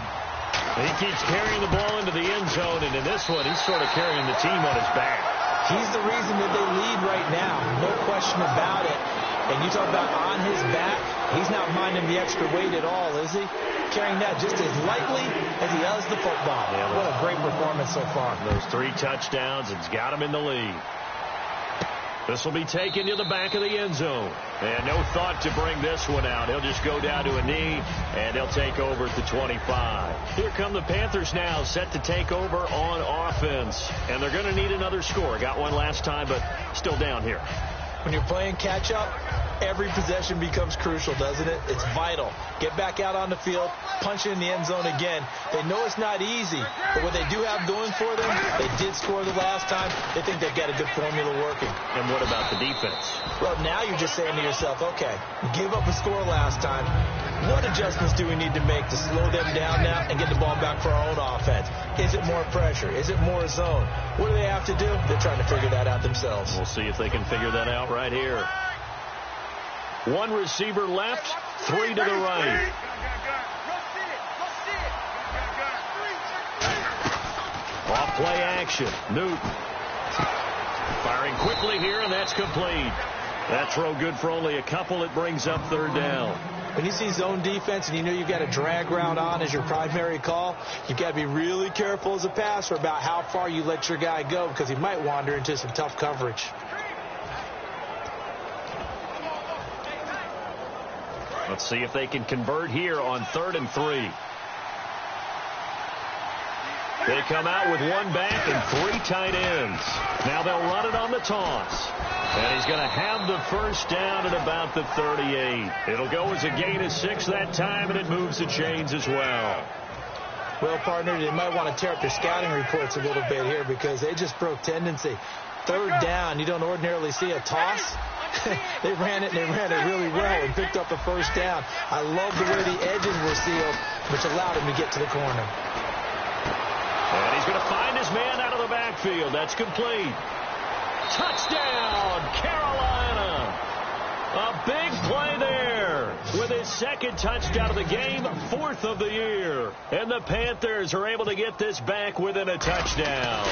He keeps carrying the ball into the end zone, and in this one, he's sort of carrying the team on his back. He's the reason that they lead right now. No question about it. And you talk about on his back, he's not minding the extra weight at all, is he? Carrying that just as lightly as he does the football. Yeah, what a great performance so far. Those 3 touchdowns, it's got him in the lead. This will be taken to the back of the end zone. And no thought to bring this one out. He'll just go down to a knee, and they'll take over at the 25. Here come the Panthers now, set to take over on offense. And they're going to need another score. Got one last time, but still down here. When you're playing catch-up, Every possession becomes crucial, doesn't it? It's vital. Get back out on the field, punch it in the end zone again. They know it's not easy, but what they do have going for them, they did score the last time. They think they've got a good formula working. And what about the defense? Well, now you're just saying to yourself, okay, we gave up a score last time. What adjustments do we need to make to slow them down now and get the ball back for our own offense? Is it more pressure? Is it more zone? What do they have to do? They're trying to figure that out themselves. We'll see if they can figure that out right here. One receiver left, three to the right. Off play action. Newton. Firing quickly here, and that's complete. That throw good for only a couple. It brings up third down. When you see zone defense and you know you've got a drag route on as your primary call, you've got to be really careful as a passer about how far you let your guy go because he might wander into some tough coverage. Let's see if they can convert here on 3rd and 3. They come out with one back and 3 tight ends. Now they'll run it on the toss. And he's going to have the first down at about the 38. It'll go as a gain of 6 that time, and it moves the chains as well. Well, partner, they might want to tear up their scouting reports a little bit here because they just broke tendency. 3rd down, you don't ordinarily see a toss. They ran it really well and picked up a first down. I love the way the edges were sealed, which allowed him to get to the corner. And he's going to find his man out of the backfield. That's complete. Touchdown, Carolina. A big play there with his 2nd touchdown of the game, 4th of the year. And the Panthers are able to get this back within a touchdown.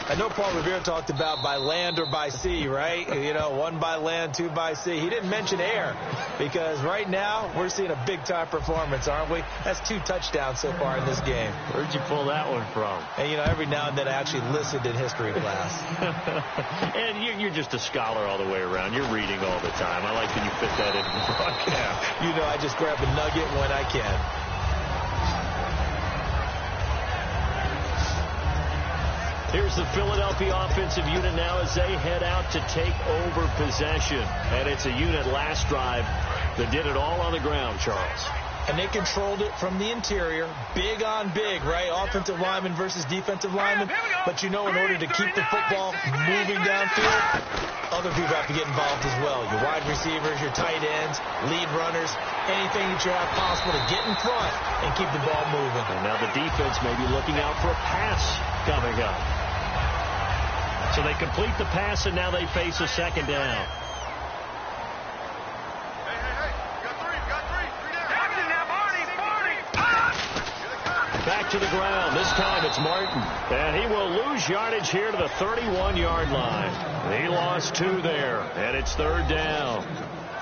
I know Paul Revere talked about by land or by sea, right? You know, 1 by land, 2 by sea. He didn't mention air because right now we're seeing a big-time performance, aren't we? That's 2 touchdowns so far in this game. Where'd you pull that one from? And, you know, every now and then I actually listened in history class. And you're just a scholar all the way around. You're reading all the time. I like when you fit that in the broadcast. You know, I just grab a nugget when I can. Here's the Philadelphia offensive unit now as they head out to take over possession. And it's a unit last drive that did it all on the ground, Charles. And they controlled it from the interior, big on big, right? Offensive lineman versus defensive lineman. But you know, in order to keep the football moving downfield, other people have to get involved as well. Your wide receivers, your tight ends, lead runners, anything that you have possible to get in front and keep the ball moving. And now the defense may be looking out for a pass coming up. So they complete the pass, and now they face a 2nd down. Back to the ground. This time it's Martin. And he will lose yardage here to the 31-yard line. He lost 2 there, and it's 3rd down.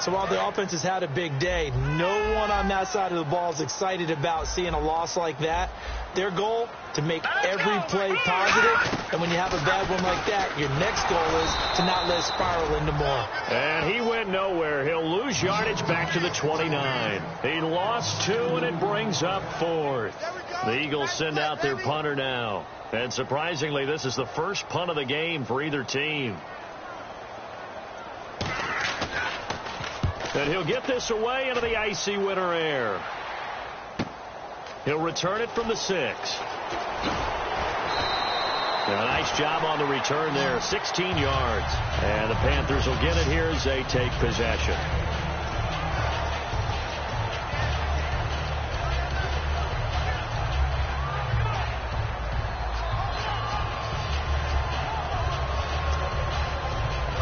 So while the offense has had a big day, no one on that side of the ball is excited about seeing a loss like that. Their goal, to make every play positive. And when you have a bad one like that, your next goal is to not let it spiral into more. And he went nowhere. He'll lose yardage back to the 29. He lost 2, and it brings up 4th. The Eagles send out their punter now. And surprisingly, this is the first punt of the game for either team. And he'll get this away into the icy winter air. He'll return it from the 6. And a nice job on the return there, 16 yards. And the Panthers will get it here as they take possession.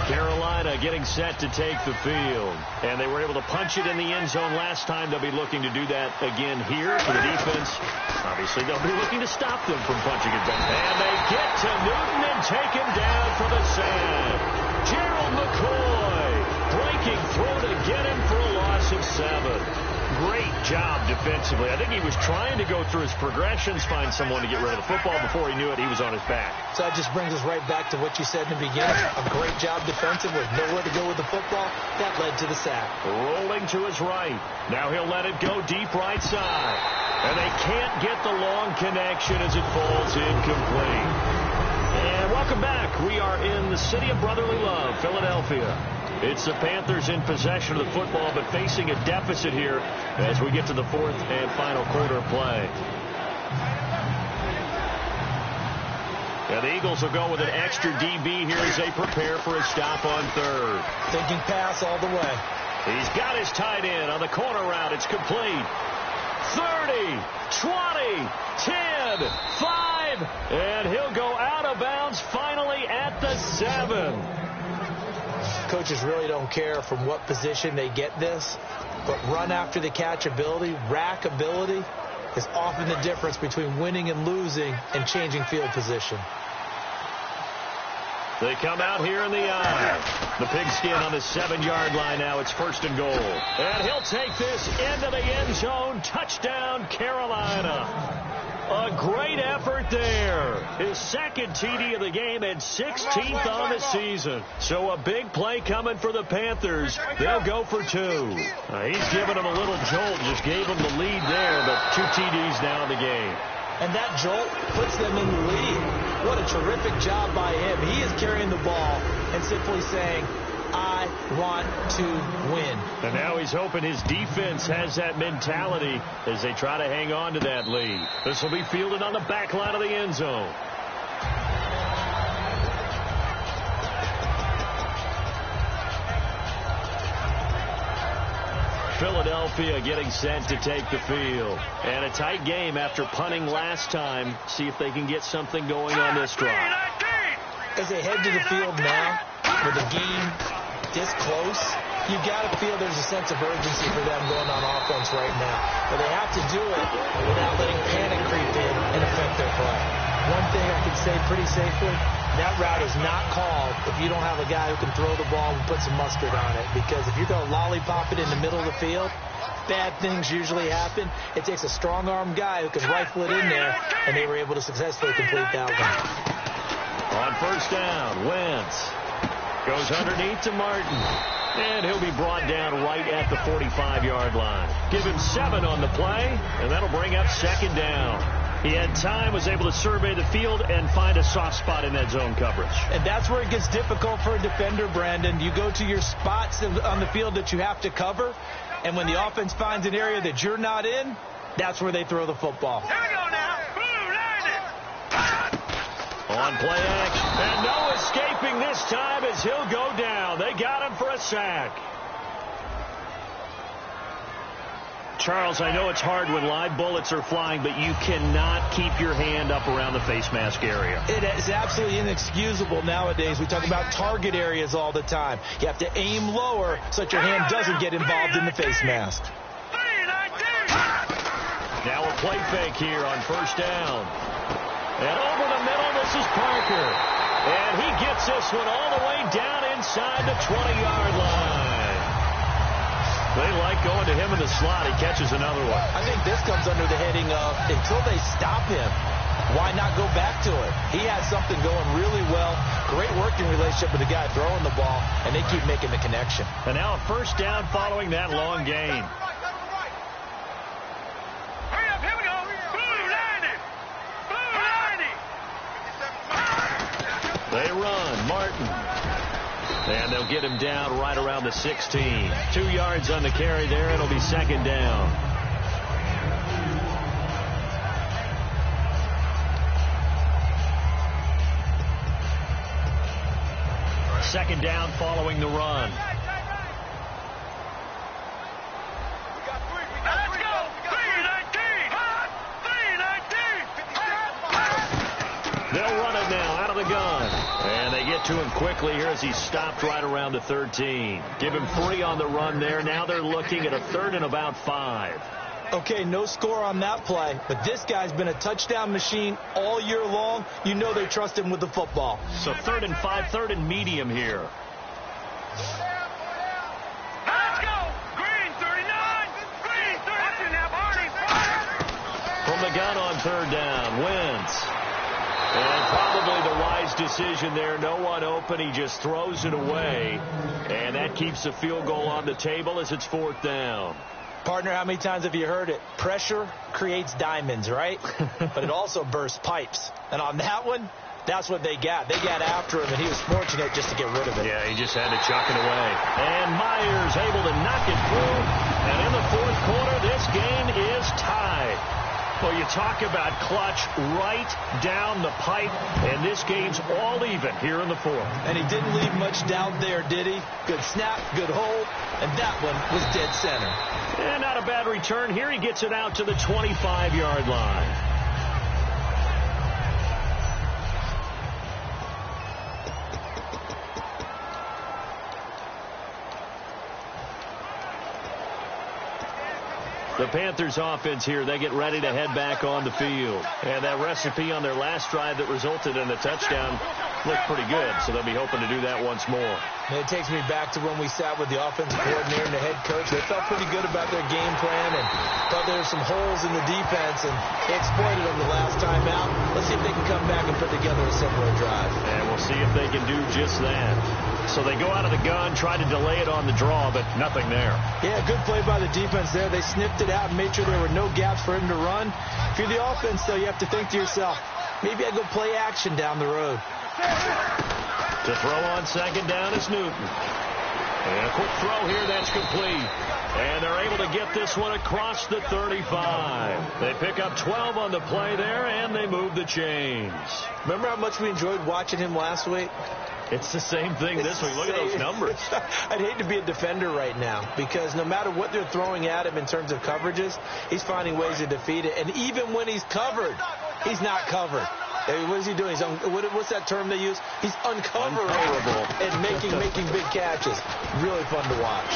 Carolina getting set to take the field. And they were able to punch it in the end zone last time. They'll be looking to do that again here for the defense. Obviously, they'll be looking to stop them from punching it back. And they get to Newton and take him down for the sack. Gerald McCoy breaking through to get him for a loss of 7. Great job defensively. I think he was trying to go through his progressions, find someone to get rid of the football. Before he knew it, he was on his back. So that just brings us right back to what you said in the beginning. A great job defensively. Nowhere to go with the football. That led to the sack. Rolling to his right. Now he'll let it go deep right side. And they can't get the long connection as it falls incomplete. And welcome back. We are in the city of brotherly love, Philadelphia. It's the Panthers in possession of the football, but facing a deficit here as we get to the fourth and final quarter play. And the Eagles will go with an extra DB here as they prepare for a stop on third. Thinking pass all the way. He's got his tight end on the corner route. It's complete. 30, 20, 10, 5, and he'll go out of bounds finally at the 7. Coaches really don't care from what position they get this, but run after the catch ability, rack ability, is often the difference between winning and losing and changing field position. They come out here in the eye. The pigskin on the 7-yard line now. It's 1st and goal. And he'll take this into the end zone. Touchdown, Carolina. A great effort there. His second TD of the game and 16th on the season. So a big play coming for the Panthers. They'll go for 2. He's giving them a little jolt. Just gave them the lead there, but 2 TDs now in the game. And that jolt puts them in the lead. What a terrific job by him. He is carrying the ball and simply saying, I want to win. And now he's hoping his defense has that mentality as they try to hang on to that lead. This will be fielded on the back line of the end zone. Philadelphia getting set to take the field. And a tight game after punting last time. See if they can get something going on this drive. As they head to the field now, with the game this close, you've got to feel there's a sense of urgency for them going on offense right now. But they have to do it without letting panic creep in and affect their play. One thing I can say pretty safely, that route is not called if you don't have a guy who can throw the ball and put some mustard on it. Because if you're going to lollipop it in the middle of the field, bad things usually happen. It takes a strong-arm guy who can rifle it in there, and they were able to successfully complete that one. On 1st down, Wentz goes underneath to Martin. And he'll be brought down right at the 45-yard line. Give him 7 on the play, and that'll bring up 2nd down. He had time, was able to survey the field and find a soft spot in that zone coverage. And that's where it gets difficult for a defender, Brandon. You go to your spots on the field that you have to cover, and when the offense finds an area that you're not in, that's where they throw the football. Here we go now. On play action, and no escaping this time as he'll go down. They got him for a sack. Charles, I know it's hard when live bullets are flying, but you cannot keep your hand up around the face mask area. It is absolutely inexcusable nowadays. We talk about target areas all the time. You have to aim lower so that your hand doesn't get involved in the face mask. Now a play fake here on 1st down. And over the middle, this is Parker. And he gets this one all the way down inside the 20-yard line. They like going to him in the slot. He catches another one. I think this comes under the heading of, until they stop him, why not go back to it? He has something going really well. Great working relationship with the guy throwing the ball, and they keep making the connection. And now a 1st down following that long gain. Hurry up, here we go. They run. Martin. And they'll get him down right around the 16. 2 yards on the carry there. It'll be 2nd down. Second down following the run. Let's go. 3-19. They'll run it now out of the gun. And they get to him quickly here as he's stopped right around the 13. Give him 3 on the run there. Now they're looking at a 3rd and about 5. Okay, no score on that play, but this guy's been a touchdown machine all year long. You know they trust him with the football. So 3rd and 5, 3rd and medium here. Let's go. Green 39. Green 39. Now, Barney. From the gun on 3rd down, Wentz. And probably the wise decision there. No one open. He just throws it away. And that keeps the field goal on the table as it's 4th down. Partner, how many times have you heard it? Pressure creates diamonds, right? But it also bursts pipes. And on that one, That's what they got. They got after him, and he was fortunate just to get rid of it. Yeah, he just had to chuck it away. And Myers able to knock it through. And in the fourth quarter, this game is tied. Well, you talk about clutch right down the pipe, and this game's all even here in the fourth. And he didn't leave much doubt there, did he? Good snap, good hold, and that one was dead center. And not a bad return here. He gets it out to the 25-yard line. The Panthers offense here, they get ready to head back on the field. And that recipe on their last drive that resulted in a touchdown looked pretty good, so they'll be hoping to do that once more. And it takes me back to when we sat with the offensive coordinator and the head coach. They felt pretty good about their game plan and thought there were some holes in the defense, and they exploited them the last time out. Let's see if they can come back and put together a similar drive. And we'll see if they can do just that. So they go out of the gun, try to delay it on the draw, but nothing there. Yeah, good play by the defense there. They snipped it out and made sure there were no gaps for him to run. If you're the offense, though, you have to think to yourself, maybe I go play action down the road. To throw on second down is Newton. And a quick throw here, that's complete. And they're able to get this one across the 35. They pick up 12 on the play there, and they move the chains. Remember how much we enjoyed watching him last week? It's the same thing this week. Look at those numbers. I'd hate to be a defender right now because no matter what they're throwing at him in terms of coverages, he's finding ways to defeat it. And even when he's covered, he's not covered. What is he doing? What's that term they use? He's uncoverable and making big catches. Really fun to watch.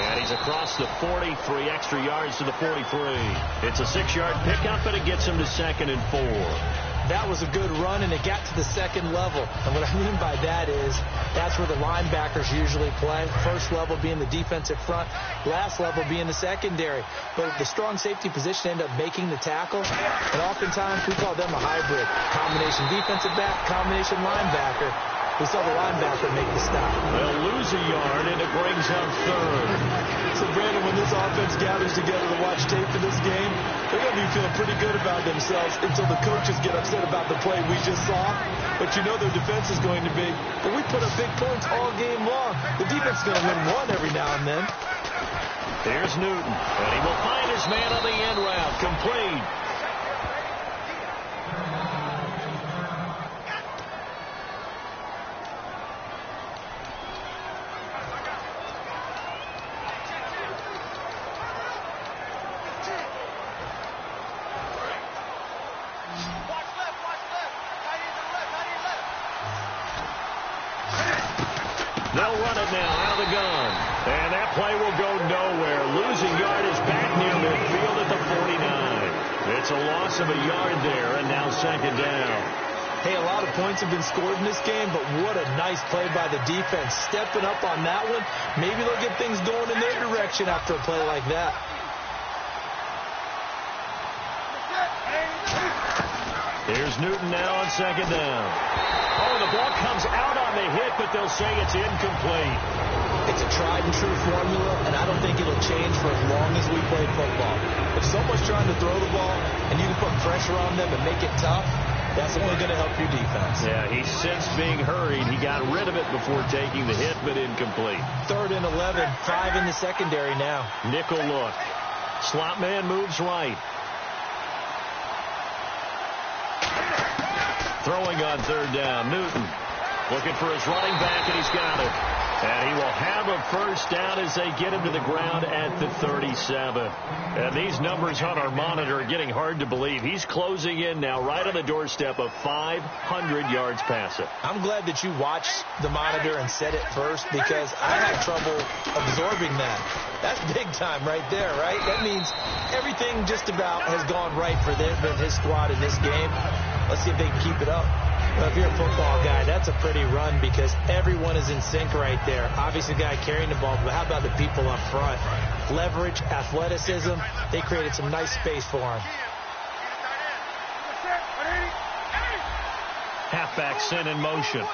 And he's across the 40, 3 extra yards to the 43. It's a 6-yard pickup, but it gets him to second and 4. That was a good run, and it got to the second level. And what I mean by that is that's where the linebackers usually play. First level being the defensive front, last level being the secondary. But the strong safety position ended up making the tackle, and oftentimes we call them a hybrid. Combination defensive back, combination linebacker. We saw the linebacker make the stop. They'll lose a yard, and it brings up third. So, Brandon, when this offense gathers together to watch tape for this game, they're going to be feeling pretty good about themselves until the coaches get upset about the play we just saw. But you know their defense is going to be, but we put up big points all game long. The defense is going to win one every now and then. There's Newton, and he will find his man on the end route. Complete. They'll run it now out of the gun. And that play will go nowhere. Losing yardage back near midfield at the 49. It's a loss of a yard there, and now second down. Hey, a lot of points have been scored in this game, but what a nice play by the defense. Stepping up on that one. Maybe they'll get things going in their direction after a play like that. Here's Newton now on second down. Oh, the ball comes out on the hit, but they'll say it's incomplete. It's a tried-and-true formula, and I don't think it'll change for as long as we play football. If someone's trying to throw the ball and you can put pressure on them and make it tough, that's only going to help your defense. Yeah, he sensed being hurried. He got rid of it before taking the hit, but incomplete. 3rd and 11, 5 in the secondary now. Nickel look. Slot man moves right. Throwing on 3rd down, Newton looking for his running back, and he's got it. And he will have a first down as they get him to the ground at the 37. And these numbers on our monitor are getting hard to believe. He's closing in now right on the doorstep of 500 yards passing. I'm glad that you watched the monitor and said it first because I had trouble absorbing that. That's big time right there, right? That means everything just about has gone right for his squad in this game. Let's see if they can keep it up. Well, if you're a football guy, that's a pretty run because everyone is in sync right there. Obviously, the guy carrying the ball, but how about the people up front? Leverage, athleticism, they created some nice space for him. Halfback sent in motion.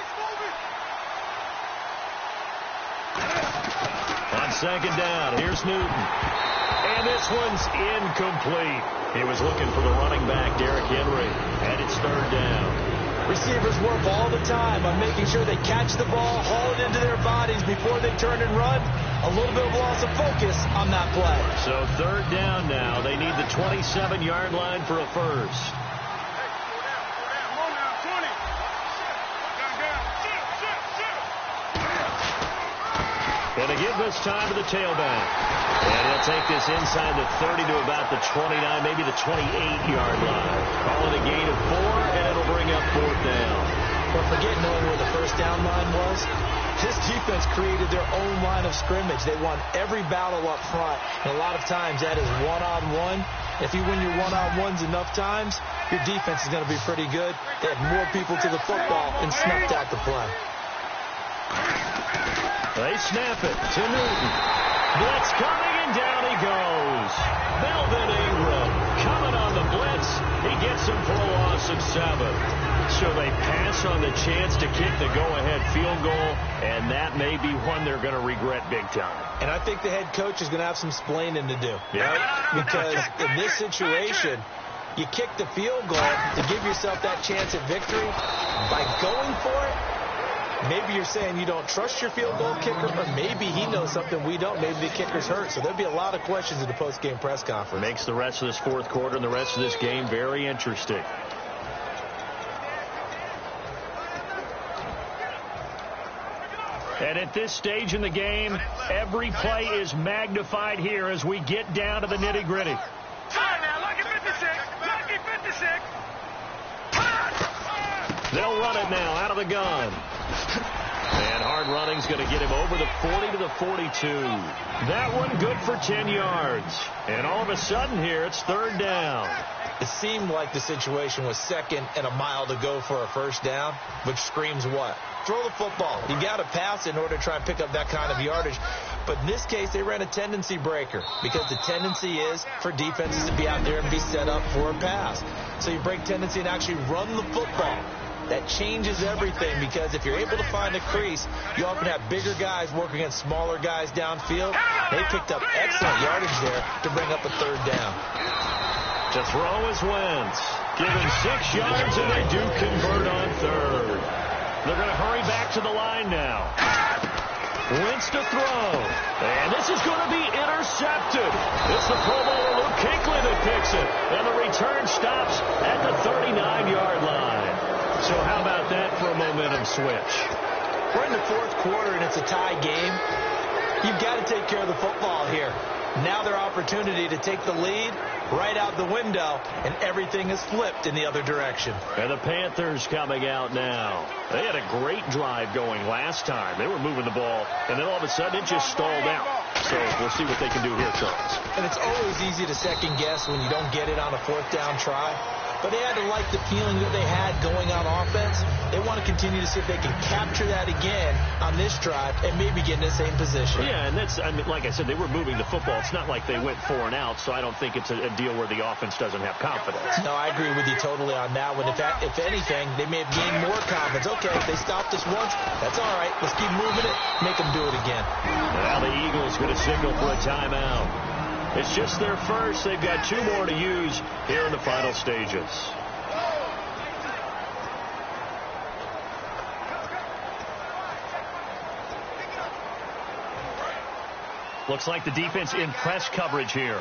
On second down, here's Newton. And this one's incomplete. He was looking for the running back, Derrick Henry, and it's 3rd down. Receivers work all the time on making sure they catch the ball, haul it into their bodies before they turn and run. A little bit of loss of focus on that play. So third down now. They need the 27-yard line for a first. Going to give this time to the tailback. And he'll take this inside the 30 to about the 29, maybe the 28-yard line. Call it a gain of 4, and it'll bring up fourth down. But forget knowing where the first down line was. This defense created their own line of scrimmage. They won every battle up front, and a lot of times that is one-on-one. If you win your one-on-ones enough times, your defense is going to be pretty good. They had more people to the football and snuffed out the play. They snap it to Newton. Blitz coming, and down he goes. Melvin Ingram coming on the blitz. He gets him for a loss of 7. So they pass on the chance to kick the go-ahead field goal, and that may be one they're going to regret big time. And I think the head coach is going to have some splaining to do. Yeah. Right? Because in this situation, you kick the field goal to give yourself that chance at victory. By going for it, maybe you're saying you don't trust your field goal kicker, or maybe he knows something we don't. Maybe the kicker's hurt. So there'll be a lot of questions in the post-game press conference. Makes the rest of this fourth quarter and the rest of this game very interesting. And at this stage in the game, every play is magnified here as we get down to the nitty-gritty. Now, lucky 56. Lucky 56. They'll run it now out of the gun. And hard running's going to get him over the 40 to the 42. That one good for 10 yards. And all of a sudden here, it's third down. It seemed like the situation was second and a mile to go for a first down, which screams what? Throw the football. You got to pass in order to try and pick up that kind of yardage. But in this case, they ran a tendency breaker because the tendency is for defenses to be out there and be set up for a pass. So you break tendency and actually run the football. That changes everything because if you're able to find a crease, you often have bigger guys working against smaller guys downfield. They picked up excellent yardage there to bring up a third down. To throw is Wentz. Give him 6 yards, and they do convert on third. They're going to hurry back to the line now. Wentz to throw. And this is going to be intercepted. It's the Pro Bowler Luke Kuechly that picks it. And the return stops at the 39-yard line. So how about that for a momentum switch? We're in the fourth quarter, and it's a tie game. You've got to take care of the football here. Now their opportunity to take the lead right out the window, and everything is flipped in the other direction. And the Panthers coming out now. They had a great drive going last time. They were moving the ball, and then all of a sudden it just stalled out. So we'll see what they can do here, Charles. And it's always easy to second guess when you don't get it on a fourth down try. But they had to like the feeling that they had going on offense. They want to continue to see if they can capture that again on this drive and maybe get in the same position. Yeah, and that's, I mean, like I said, they were moving the football. It's not like they went 4 and out, so I don't think it's a deal where the offense doesn't have confidence. No, I agree with you totally on that one. If anything, they may have gained more confidence. Okay, if they stopped us once, that's all right. Let's keep moving it, make them do it again. Now the Eagles going to signal for a timeout. It's just their first. They've got 2 more to use here in the final stages. Looks like the defense in press coverage here.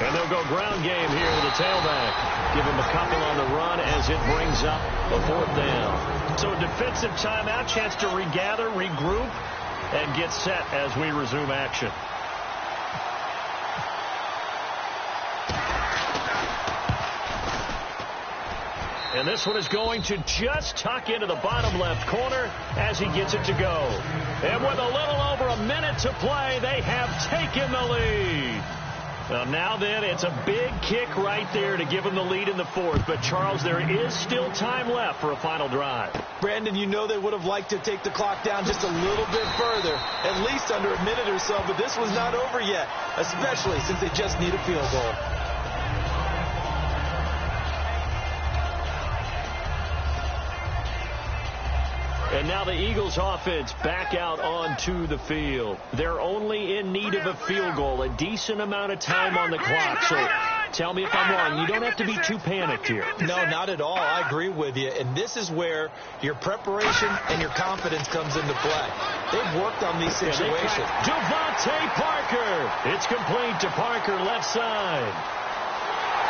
And they'll go ground game here with the tailback. Give him a couple on the run as it brings up a fourth down. So a defensive timeout, chance to regather, regroup, and get set as we resume action. And this one is going to just tuck into the bottom left corner as he gets it to go. And with a little over a minute to play, they have taken the lead. Well, now then, it's a big kick right there to give them the lead in the fourth. But, Charles, there is still time left for a final drive. Brandon, you know they would have liked to take the clock down just a little bit further, at least under a minute or so. But this was not over yet, especially since they just need a field goal. And now the Eagles offense back out onto the field. They're only in need of a field goal, a decent amount of time on the clock. So tell me if I'm wrong. You don't have to be too panicked here. No, not at all. I agree with you. And this is where your preparation and your confidence comes into play. They've worked on these situations. Devontae Parker. It's complete to Parker, left side.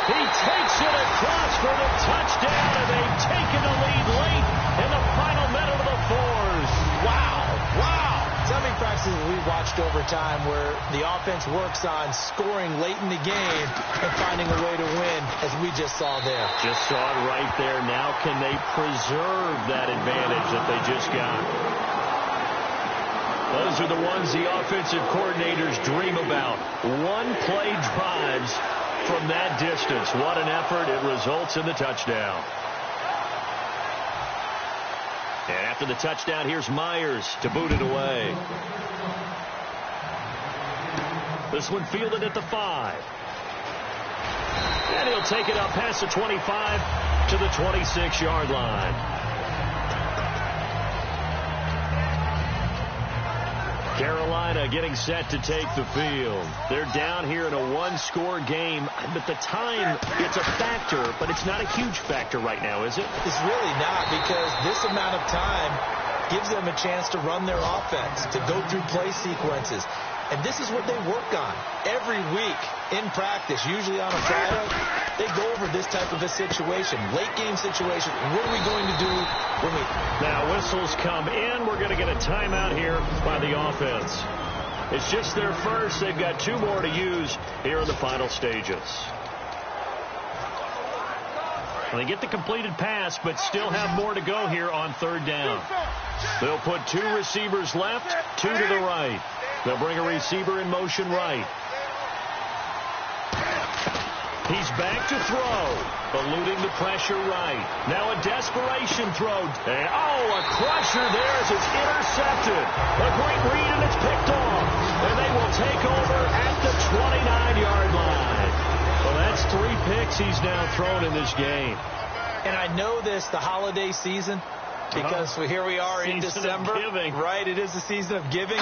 He takes it across for the touchdown, and they've taken the lead late in the final minute of the fourth. Wow. So many practices we've watched over time where the offense works on scoring late in the game and finding a way to win, as we just saw there. Just saw it right there. Now can they preserve that advantage that they just got? Those are the ones the offensive coordinators dream about. One-play drives from that distance. What an effort. It results in the touchdown. And after the touchdown, here's Myers to boot it away. This one fielded at the 5. And he'll take it up past the 25 to the 26-yard line. Carolina getting set to take the field. They're down here in a one-score game, but the time, it's a factor, but it's not a huge factor right now, is it? It's really not, because this amount of time gives them a chance to run their offense, to go through play sequences. And this is what they work on every week in practice, usually on a Friday. They go over this type of a situation, late game situation. What are we going to do when we... Now whistles come in. We're going to get a timeout here by the offense. It's just their first. They've got 2 more to use here in the final stages. They get the completed pass, but still have more to go here on 3rd down. They'll put 2 receivers left, 2 to the right. They'll bring a receiver in motion right. He's back to throw, eluding the pressure right. Now a desperation throw. And, a crusher there as it's intercepted. A great read, and it's picked off. And they will take over at the 29-yard line. Well, that's 3 picks he's now thrown in this game. And I know this, the holiday season, because here we are in December, right? It is the season of giving.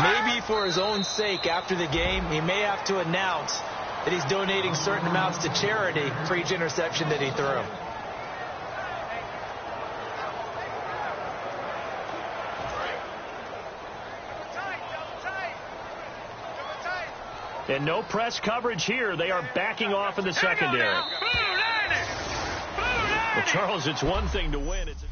Maybe for his own sake, after the game, he may have to announce that he's donating certain amounts to charity for each interception that he threw. And no press coverage here. They are backing off in the secondary. Well, Charles, it's one thing to win. It's